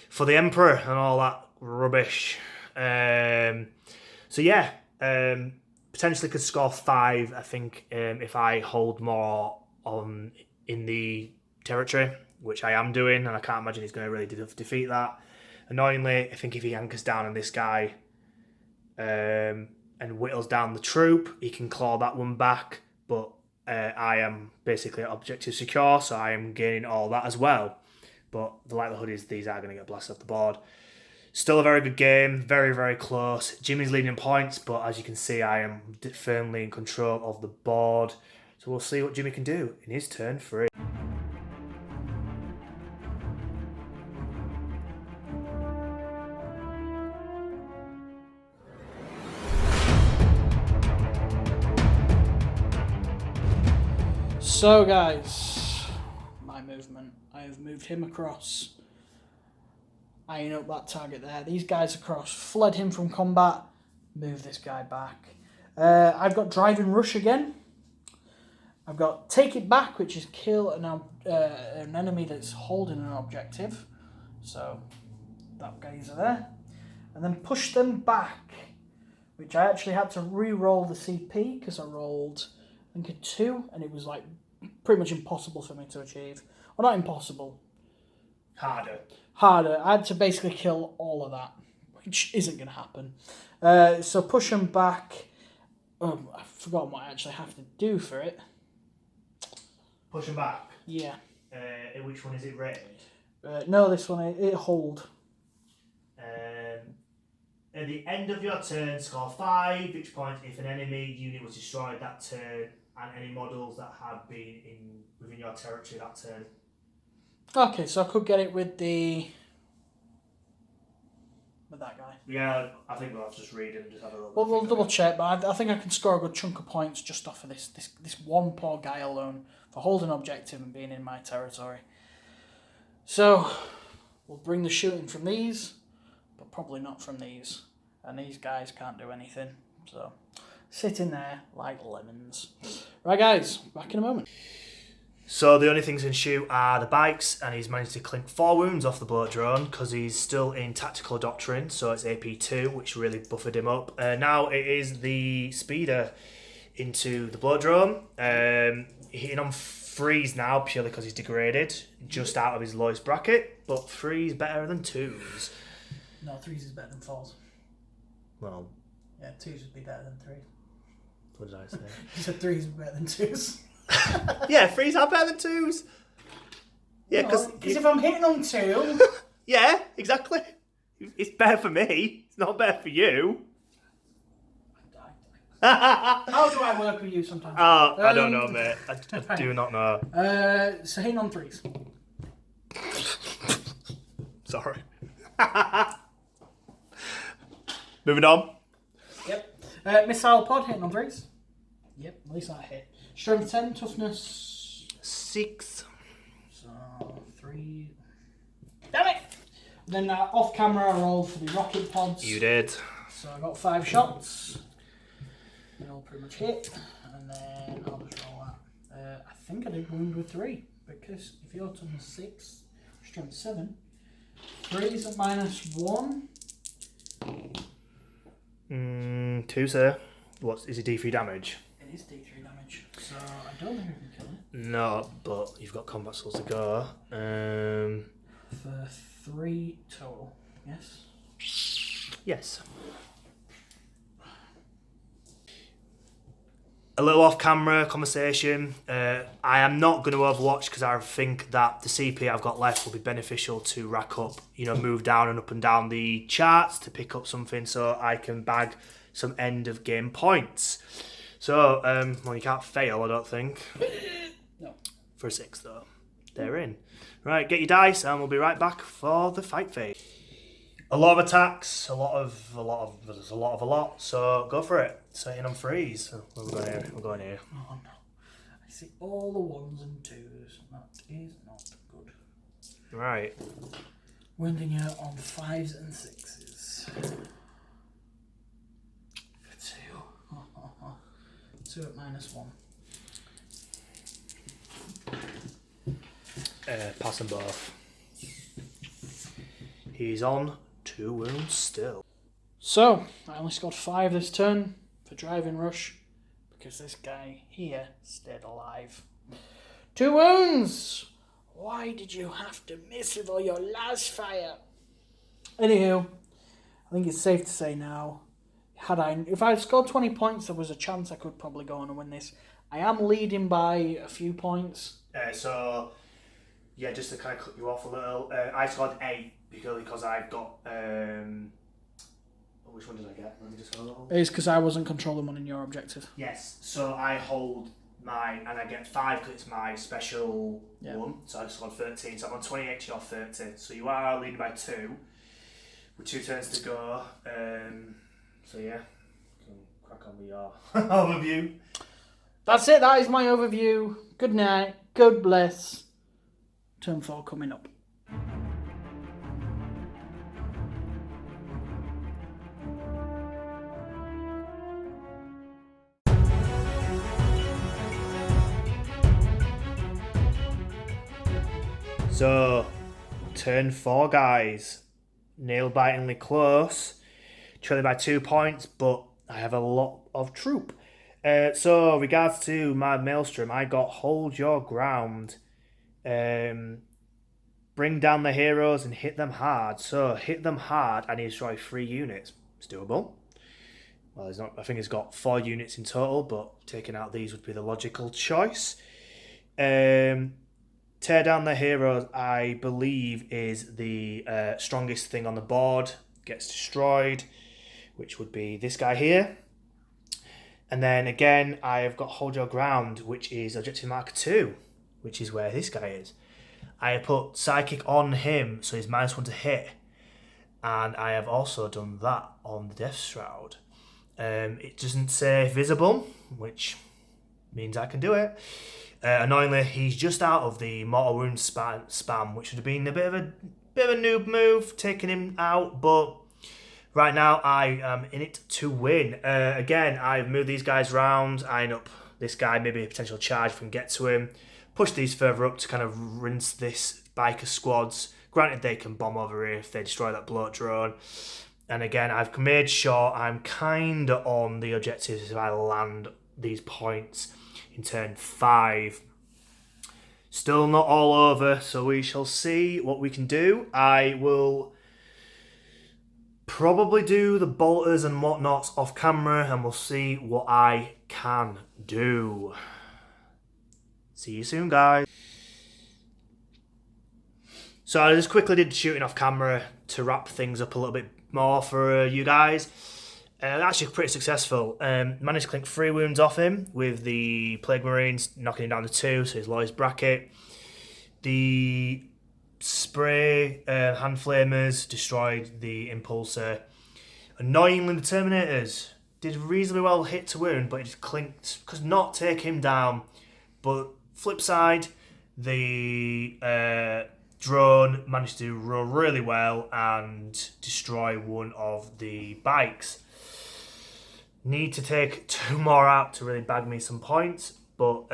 for the Emperor and all that rubbish. So yeah, potentially could score 5. I think if I hold more on in the territory, which I am doing, and I can't imagine he's going to really defeat that. Annoyingly, I think if he anchors down on this guy and whittles down the troop, he can claw that one back. But I am basically objective secure, so I am gaining all that as well. But the likelihood is these are going to get blasted off the board. Still a very good game, very, very close. Jimmy's leading points, but as you can see, I am firmly in control of the board. So we'll see what Jimmy can do in his turn 3. So guys, my movement. I have moved him across. Eyeing up that target there. These guys across. Fled him from combat. Move this guy back. I've got drive and rush again. I've got take it back, which is kill an enemy that's holding an objective. So that guy's there. And then push them back, which I actually had to re-roll the CP because I rolled, I think, a 2, and it was like pretty much impossible for me to achieve. Well, not impossible. Harder. I had to basically kill all of that, which isn't going to happen. So push them back. I've forgotten what I actually have to do for it. Push them back? Yeah. Which one is it rated? No, this one, it hold. At the end of your turn, score 5, which point if an enemy unit was destroyed that turn, and any models that had been within your territory that turn. Okay, so I could get it with that guy. Yeah, I think we'll have to just read it and just have a little. Well, we'll double check, but I think I can score a good chunk of points just off of this one poor guy alone for holding objective and being in my territory. So we'll bring the shooting from these, but probably not from these. And these guys can't do anything, so sitting there like lemons. Right, guys, back in a moment. So the only things in shoot are the bikes, and he's managed to clink 4 wounds off the bloat drone because he's still in tactical doctrine, so it's AP2, which really buffered him up. Now it is the speeder into the bloat drone, hitting on 3s now purely because he's degraded, just out of his lowest bracket, but 3's better than 2's. No, 3's is better than 4's. Well, yeah, 2's would be better than 3's. What did I say? You said 3's would be better than 2's. Yeah, 3's are better than 2's. Yeah, because if I'm hitting on 2... yeah, exactly. It's better for me. It's not better for you. How do I work with you sometimes? I don't know, mate. I do not know. So hitting on 3's. Sorry. Moving on. Yep. Missile pod hitting on 3's. Yep, at least that hit. Strength 10, toughness 6. So 3. Damn it! Then off camera I rolled for the rocket pods. You did. So I got 5 shots. They all pretty much hit. And then I'll just roll that. I think I did wound with 3. Because if your toughness 6, strength 7, 3 is at -1. 2, sir. Is it D3 damage? It is D3 damage, so I don't think I can kill it. No, but you've got combat skills to go. For 3 total, yes? Yes. A little off-camera conversation. I am not going to overwatch because I think that the CP I've got left will be beneficial to rack up, move down and up and down the charts to pick up something so I can bag some end of game points. So, well, you can't fail, I don't think. No. For a 6, though. They're in. Right, get your dice, and we'll be right back for the fight phase. A lot of attacks, there's a lot, so go for it. Setting on 3s. We're going here. Oh no. I see all the 1s and 2s. That is not good. Right. Wounding you on 5s and 6s. 2. 2 at -1. Pass them both. He's on 2 wounds still. So, I only scored 5 this turn for driving rush because this guy here stayed alive. 2 wounds! Why did you have to miss with all your last fire? Anywho, I think it's safe to say now, if I had scored 20 points, there was a chance I could probably go on and win this. I am leading by a few points. So, yeah, just to kind of cut you off a little, I scored 8 because I've got... which one did I get? Let me just hold on. It's because I wasn't controlling one in your objective. Yes, so I hold mine and I get 5 because it's my special one. So I just scored 13, so I'm on 28 to your 30. So you are leading by 2 with 2 turns to go. So yeah, can crack on with your overview. That's it, that is my overview. Good night, God bless. Turn 4 coming up. So, turn 4, guys. Nail-bitingly close. Trailing by 2 points, but I have a lot of troop. So, regards to my Maelstrom, I got hold your ground. Bring down the heroes and hit them hard. So, hit them hard and destroy 3 units. It's doable. Well, it's not. I think it's got 4 units in total, but taking out these would be the logical choice. Tear down the heroes, I believe, is the strongest thing on the board. Gets destroyed, which would be this guy here. And then again, I have got Hold Your Ground, which is Objective Marker 2, which is where this guy is. I have put Psychic on him, so he's -1 to hit. And I have also done that on the Death Shroud. It doesn't say visible, which means I can do it. Annoyingly, he's just out of the Mortal Wound spam, which would have been a bit of a noob move, taking him out, but right now I am in it to win. Again, I've moved these guys around, eyeing up this guy, maybe a potential charge if we can get to him, push these further up to kind of rinse this biker squads. Granted, they can bomb over here if they destroy that bloat drone. And again, I've made sure I'm kind of on the objectives if I land these points in turn 5. Still not all over, so we shall see what we can do. I will probably do the bolters and whatnots off camera, and we'll see what I can do. See you soon, guys. So I just quickly did shooting off camera to wrap things up a little bit more for you guys. Actually pretty successful. Managed to clink 3 wounds off him with the Plague Marines, knocking him down to 2, so he's lowest bracket. The spray hand flamers destroyed the impulsor. Annoyingly, the Terminators did reasonably well hit to wound, but it just clinked, could not take him down. But flip side, the drone managed to roll really well and destroy one of the bikes. Need to take 2 more out to really bag me some points, but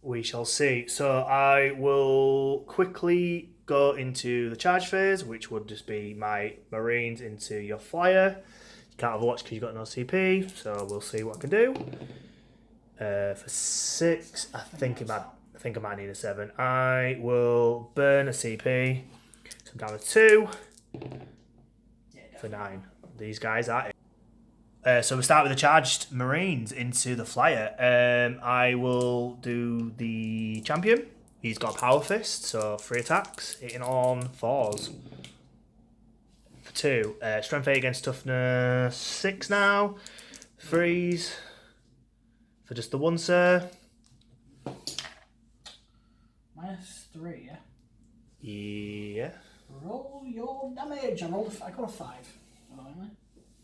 we shall see. So I will quickly go into the charge phase, which would just be my Marines into your flyer. You can't overwatch because you've got no CP, so we'll see what I can do. For 6, I think I might need a 7. I will burn a CP, so I'm down to 2 for 9. These guys are it. So we start with the charged Marines into the flyer. I will do the champion. He's got a power fist, so 3 attacks, hitting on 4s. For 2, strength 8 against toughness 6 now. 3s for just the 1, sir. -3, yeah? Yeah. Roll your damage. I got a 5. Annoyingly.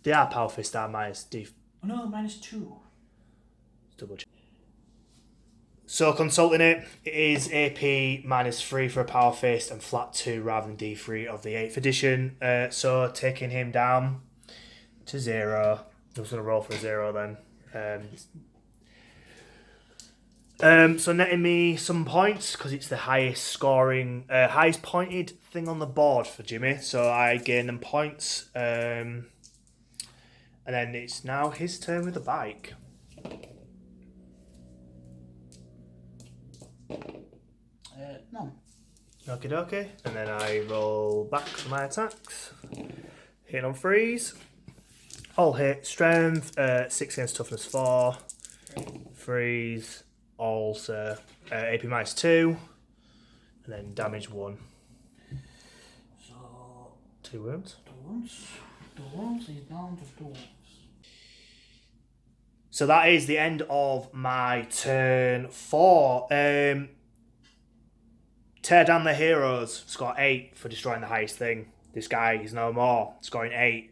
They are power fist, are minus D. Oh no, -2. Double check. So consulting it, it is AP -3 for a power fist and flat 2 rather than D3 of the 8th edition. So taking him down to 0. I'm just going to roll for a 0 then. So netting me some points because it's the highest scoring, highest pointed thing on the board for Jimmy. So I gain them points. And then it's now his turn with the bike. No. Okie dokie. And then I roll back for my attacks. Hit on freeze. All hit. Strength, 6 against toughness 4. Freeze. Also AP -2. And then damage 1. So 2 wounds. 2 wounds. 2 wounds. He's down to 2 wounds. So that is the end of my turn 4. Tear down the heroes. Score 8 for destroying the highest thing. This guy is no more. Scoring 8.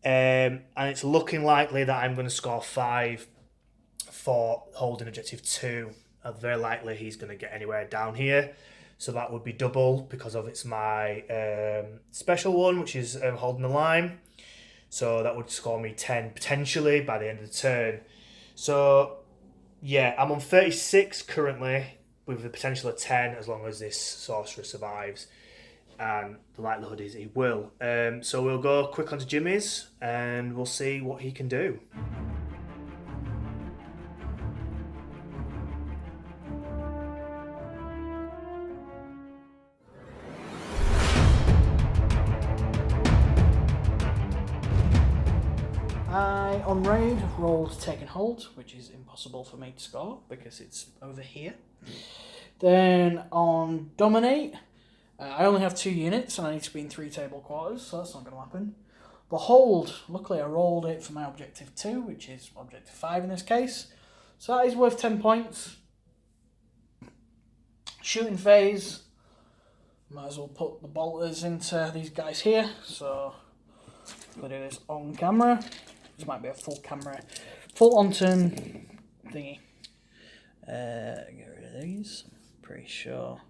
And it's looking likely that I'm going to score 5 for holding objective 2. Very likely he's going to get anywhere down here. So that would be double because of it's my special one, which is holding the line. So that would score me 10 potentially by the end of the turn. So yeah, I'm on 36 currently with the potential of 10 as long as this sorcerer survives. And the likelihood is he will. So we'll go quick onto Jimmy's and we'll see what he can do. I, on raid, rolled Taken Hold, which is impossible for me to score because it's over here. Then on Dominate, I only have 2 units and I need to be in 3 table quarters, so that's not going to happen. Behold, luckily I rolled it for my objective 2, which is objective 5 in this case. So that is worth 10 points. Shooting phase, might as well put the bolters into these guys here, so I'm going to do this on camera. This might be a full camera, full on turn thingy. Get rid of these, pretty sure.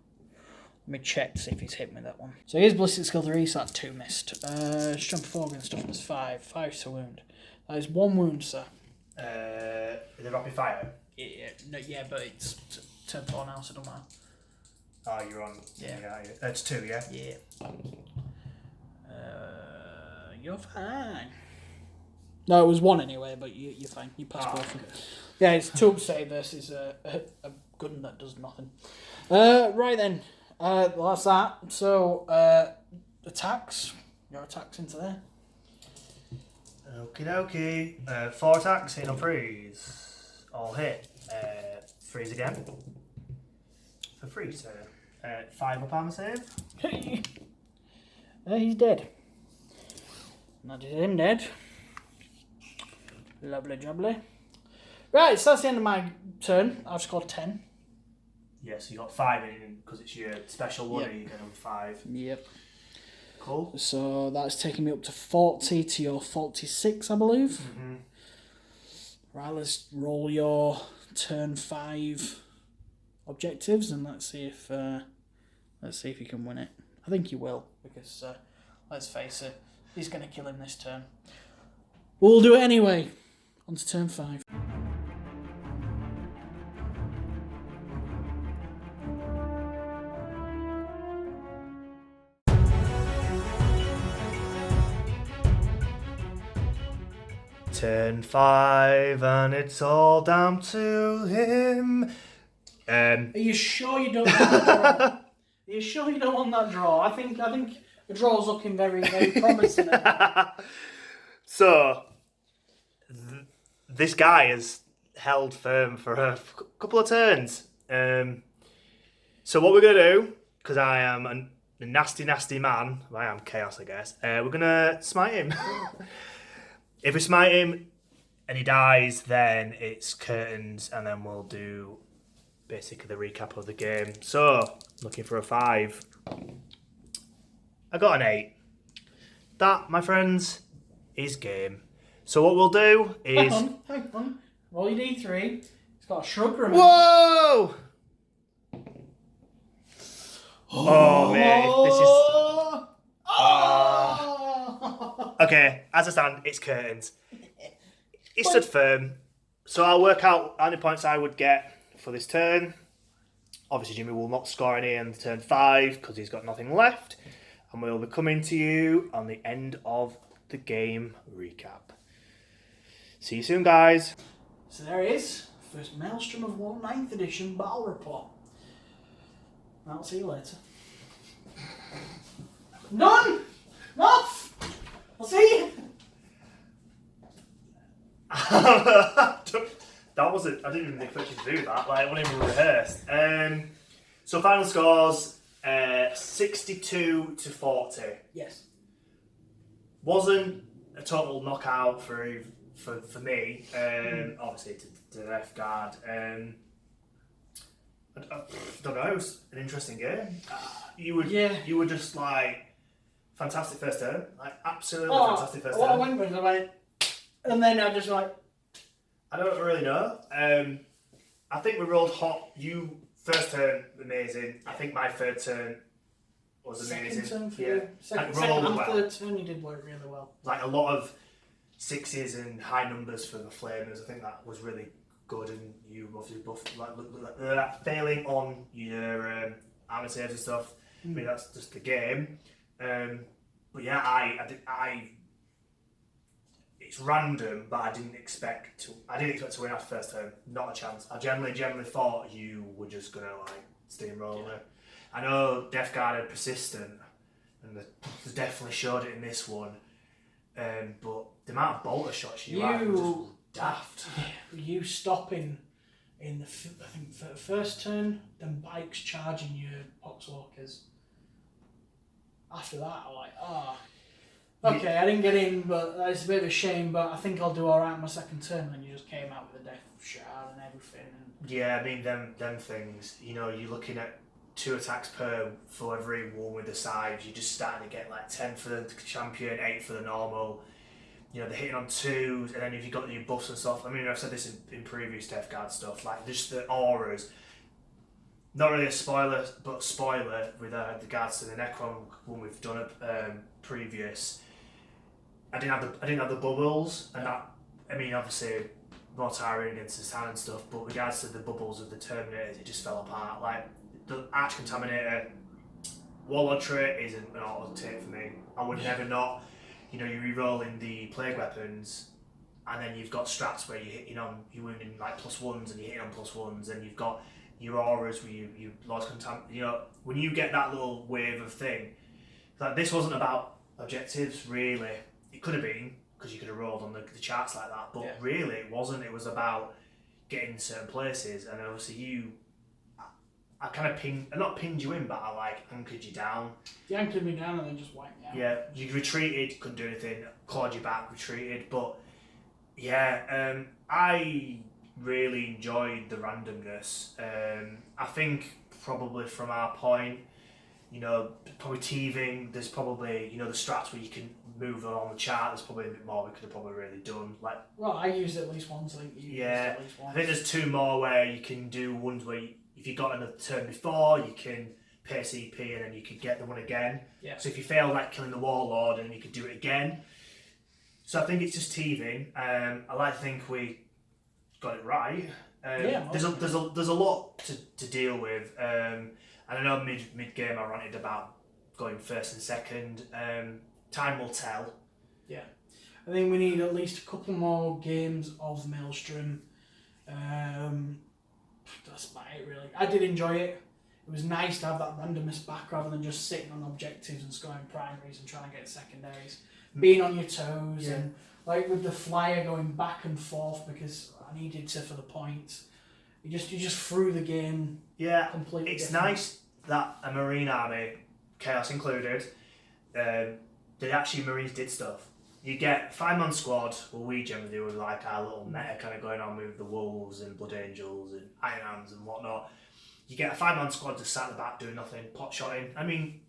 Let me check to see if he's hit me that one. So here's Ballistic Skill 3, so that's 2 missed. Strength 4 against toughness 5. 5 to wound. That is 1 wound, sir. Is it rapid fire? Yeah, but it's turn 4 now, so it don't matter. Oh, you're on. Yeah. It's 2, yeah? Yeah. You're fine. No, it was 1 anyway, but you're fine. You passed both. Okay. Yeah, it's 2 up save versus a gun that does nothing. Right then. Well, that's that. So, attacks. Your attacks into there. Okie dokie. 4 attacks, hit on freeze. All hit. Freeze again. For freeze, sir. 5 up armor save. He's dead. That is him dead. Lovely jubbly. Right, so that's the end of my turn. I've scored 10. Yes, you got 5 in because it's your special one, Yep. you get on 5. Yep. Cool. So that's taking me up to 40 to your 46, I believe. Mm-hmm. Right, let's roll your turn 5 objectives and let's see if you can win it. I think you will because let's face it, he's going to kill him this turn. We'll do it anyway. On to turn 5. Turn 5 and it's all down to him. Are you sure you don't want that draw? Are you sure you don't want that draw? I think the draw's looking very, very promising. So, this guy has held firm for a couple of turns. So what we're going to do, because I am a nasty, nasty man, I am chaos, I guess, we're going to smite him. If we smite him and he dies, then it's curtains, and then we'll do basically the recap of the game. So, looking for a 5. I got an 8. That, my friends, is game. So what we'll do is... Hang on. Roll your D3. It's got a shrug, remember? Whoa! Oh, mate, this is... Okay, as I stand, it's curtains. It stood firm. So I'll work out how many points I would get for this turn. Obviously, Jimmy will not score any on turn 5 because he's got nothing left. And we'll be coming to you on the end of the game recap. See you soon, guys. So there it is. First Maelstrom of War 9th edition battle report. I'll see you later. None! Off! I'll see you! That wasn't... I didn't even expect you to do that. Like, it wasn't even rehearsed. So final scores, 62 to 40. Yes. Wasn't a total knockout for me. Obviously to the left guard. I don't know. It was an interesting game. You were just like fantastic first turn, like absolutely fantastic first turn. I went with it, and then I just like. I don't really know. I think we rolled hot. You first turn amazing. I think my third turn was amazing. Second turn for you. Second and third turn you did work really well. Like a lot of sixes and high numbers for the Flamers. I think that was really good, and you obviously buffed like failing on your armor saves and stuff. I mean that's just the game. But yeah, I it's random, but I didn't expect to win our first turn. Not a chance. I generally thought you were just gonna like steamroll it. I know Death Guard are persistent, and they definitely showed it in this one. But the amount of bolter shots you had was just daft. You stopping in the I think first turn, then bikes charging your Poxwalkers. After that, I'm like, okay, I didn't get in, but it's a bit of a shame. But I think I'll do all right on my second turn. And then you just came out with a death shard and everything. And yeah, I mean them things. You know, you're looking at 2 attacks per for every one with the sides. You're just starting to get like 10 for the champion, 8 for the normal. You know, they're hitting on 2s, and then if you've got your buffs and stuff. I mean, I've said this in previous Death Guard stuff. Like just the auras. Not really a spoiler, but a spoiler with regards to the Necron one we've done previous. I didn't have the bubbles, and that. I mean, obviously, more tiring against the sand and stuff. But with regards to the bubbles of the Terminators, it just fell apart. Like the Arch Contaminator Warlord trait is an auto take for me. I would never not. You know, you're re-rolling the plague weapons, and then you've got strats where you're hitting on, you're wounding like +1s, and you're hitting on +1s, and you've got your auras where you lost contamination. You know, when you get that little wave of thing, like this wasn't about objectives really. It could have been because you could have rolled on the charts like that, but really it wasn't. It was about getting certain places, and obviously I kind of not pinned you in, but I like anchored you down. You anchored me down and then just wiped me out. Yeah, you retreated, couldn't do anything, clawed you back, retreated, but yeah, I really enjoyed the randomness. I think probably from our point, you know, probably teething, there's probably, you know, the strats where you can move along the chart, there's probably a bit more we could have probably really done. Like, well, I used it at least once, I think you used it at least once. I think there's 2 more where you can do ones where if you got another turn before, you can pay CP and then you could get the one again. Yeah. So if you fail like killing the Warlord, and you could do it again. So I think it's just teething. I like to think we got it right. There's a lot to deal with. And I know mid game I ranted about going first and second. Time will tell. Yeah. I think we need at least a couple more games of Maelstrom. That's about it really. I did enjoy it. It was nice to have that randomness back rather than just sitting on objectives and scoring primaries and trying to get secondaries. Being on your toes and like with the flyer going back and forth because I needed to for the points. You just threw the game completely it's different. Nice that a Marine army, Chaos included, they actually Marines did stuff. You get 5-man squad, well we generally do with like our little meta kind of going on with the Wolves and Blood Angels and Iron Hands and whatnot. You get a 5-man squad just sat at the back doing nothing, pot shotting. I mean,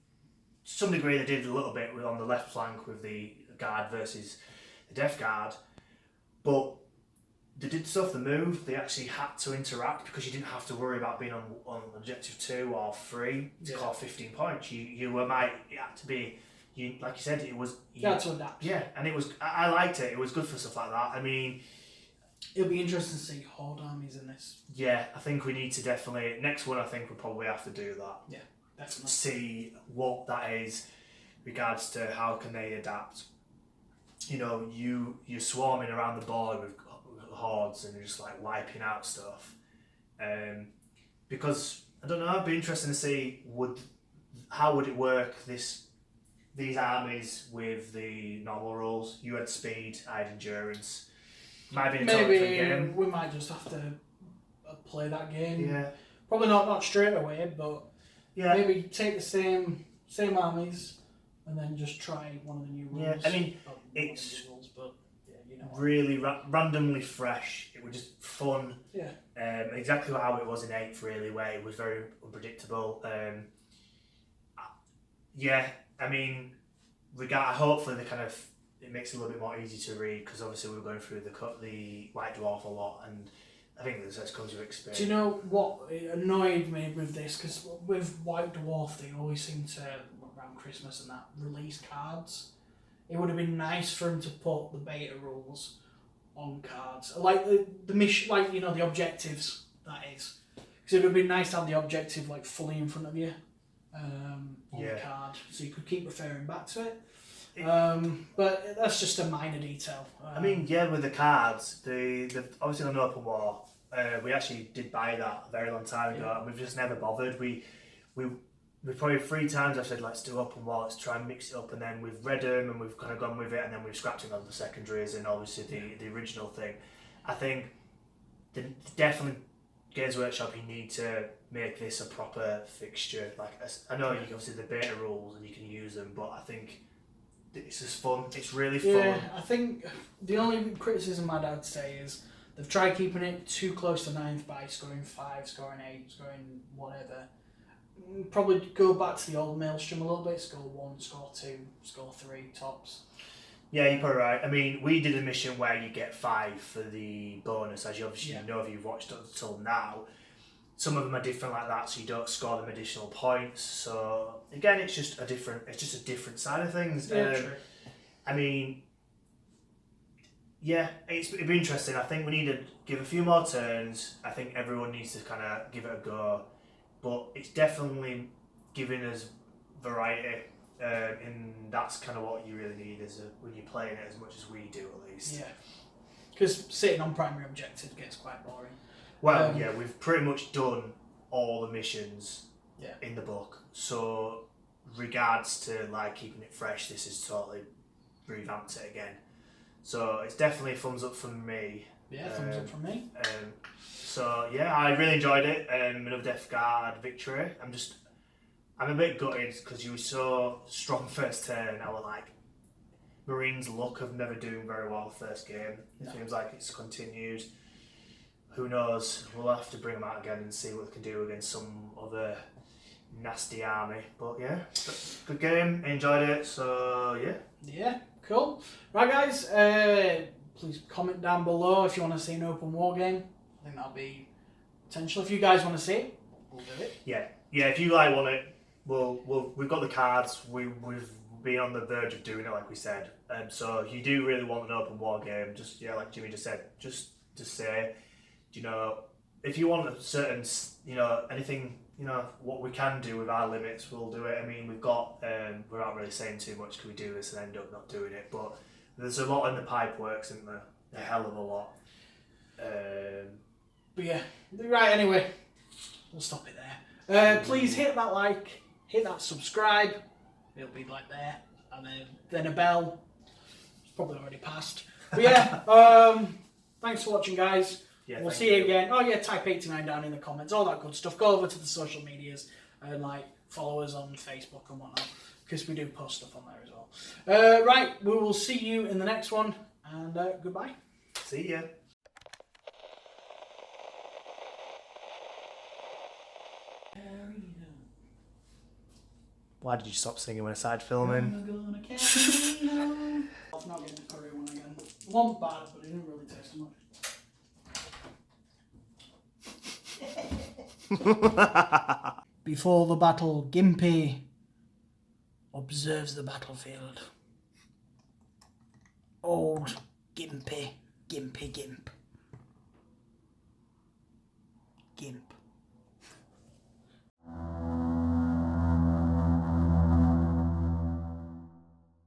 to some degree they did a little bit on the left flank with the Guard versus the Death Guard, but they did stuff, they moved, they actually had to interact because you didn't have to worry about being on objective 2 or 3 to score 15 points. You had to be, like you said, it was... You had to adapt. Yeah, and it was, I liked it, it was good for stuff like that. I mean... It'll be interesting to see Horde armies in this. Yeah, I think we need to definitely, next one I think we'll probably have to do that. Yeah, definitely. See what that is, regards to how can they adapt. You know, you're swarming around the board with hordes and you're just like wiping out stuff. Because, I don't know, it'd be interesting to see how would it work, these armies with the normal rules. You had speed, I had endurance. Might be a totally different game. We might just have to play that game. Yeah. Probably not straight away, but yeah. Maybe take the same armies and then just try one of the new rules. Yeah, I mean, it's really randomly fresh. It was just fun. Yeah. Exactly how it was in 8th, really, where it was very unpredictable. Yeah, I mean, hopefully it makes it a little bit more easy to read because obviously we were going through the White Dwarf a lot, and I think this comes with experience. Do you know what annoyed me with this? Because with White Dwarf, they always seem to, around Christmas and that, release cards. It would have been nice for them to put the beta rules on cards, like the mission, like the objectives. That is, because it would have been nice to have the objective like fully in front of you on the card, so you could keep referring back to it. But that's just a minor detail. I mean, with the cards, they've obviously on Open War. We actually did buy that a very long time ago, and we've just never bothered. We probably 3 times I've said let's do Open War, let's try and mix it up, and then we've read them and we've kind of gone with it, and then we've scrapped it on the secondaries and obviously the original thing. I think definitely Games Workshop, you need to make this a proper fixture. Like I know you can obviously the beta rules and you can use them, but I think it's just fun. It's really fun. Yeah, I think the only criticism I'd have to say is they've tried keeping it too close to 9th by scoring 5, scoring 8, scoring whatever. Probably go back to the old Maelstrom a little bit, score 1, score 2, score 3, tops. Yeah, you're probably right. I mean, we did a mission where you get 5 for the bonus, as you obviously know if you've watched it until now. Some of them are different like that, so you don't score them additional points. So again, it's just a different side of things. Yeah, true. I mean, yeah, it'd be interesting. I think we need to give a few more turns. I think everyone needs to kind of give it a go, but it's definitely giving us variety, and that's kind of what you really need when you're playing it as much as we do, at least. Yeah, because sitting on primary objective gets quite boring. Well, we've pretty much done all the missions in the book. So, regards to like keeping it fresh, this is totally revamped it again. So it's definitely a thumbs up from me. Yeah, thumbs up from me. So yeah, I really enjoyed it. Another Death Guard victory. I'm a bit gutted because you were so strong first turn. I was like, Marines' luck of never doing very well first game. It seems like it's continued. Who knows? We'll have to bring them out again and see what they can do against some other nasty army. But yeah, good game. Enjoyed it. So yeah. Yeah, cool. Right, guys. Please comment down below if you want to see an open war game. I think that'll be potential. If you guys want to see it, we'll do it. Yeah. If you want it, we've got the cards. We've been on the verge of doing it, like we said. So if you do really want an open war game, just like Jimmy just said, just to say. If you want a certain, anything, what we can do with our limits, we'll do it. I mean, we've got, we're not really saying too much, can we do this and end up not doing it, but there's a lot in the pipe works, isn't there? A hell of a lot. But yeah, right, anyway, we'll stop it there. Please hit that like, hit that subscribe, it'll be like there, and then a bell. It's probably already passed. But yeah, thanks for watching, guys. Yeah, we'll see you again. Oh yeah, type 89 down in the comments, all that good stuff. Go over to the social medias and follow us on Facebook and whatnot, because we do post stuff on there as well. Right, we will see you in the next one, and goodbye. See ya. Why did you stop singing when I started filming? I'm not getting the curry one again. It wasn't bad, but it didn't really taste much. Before the battle, Gimpy observes the battlefield. Old Gimpy, Gimp. Gimp.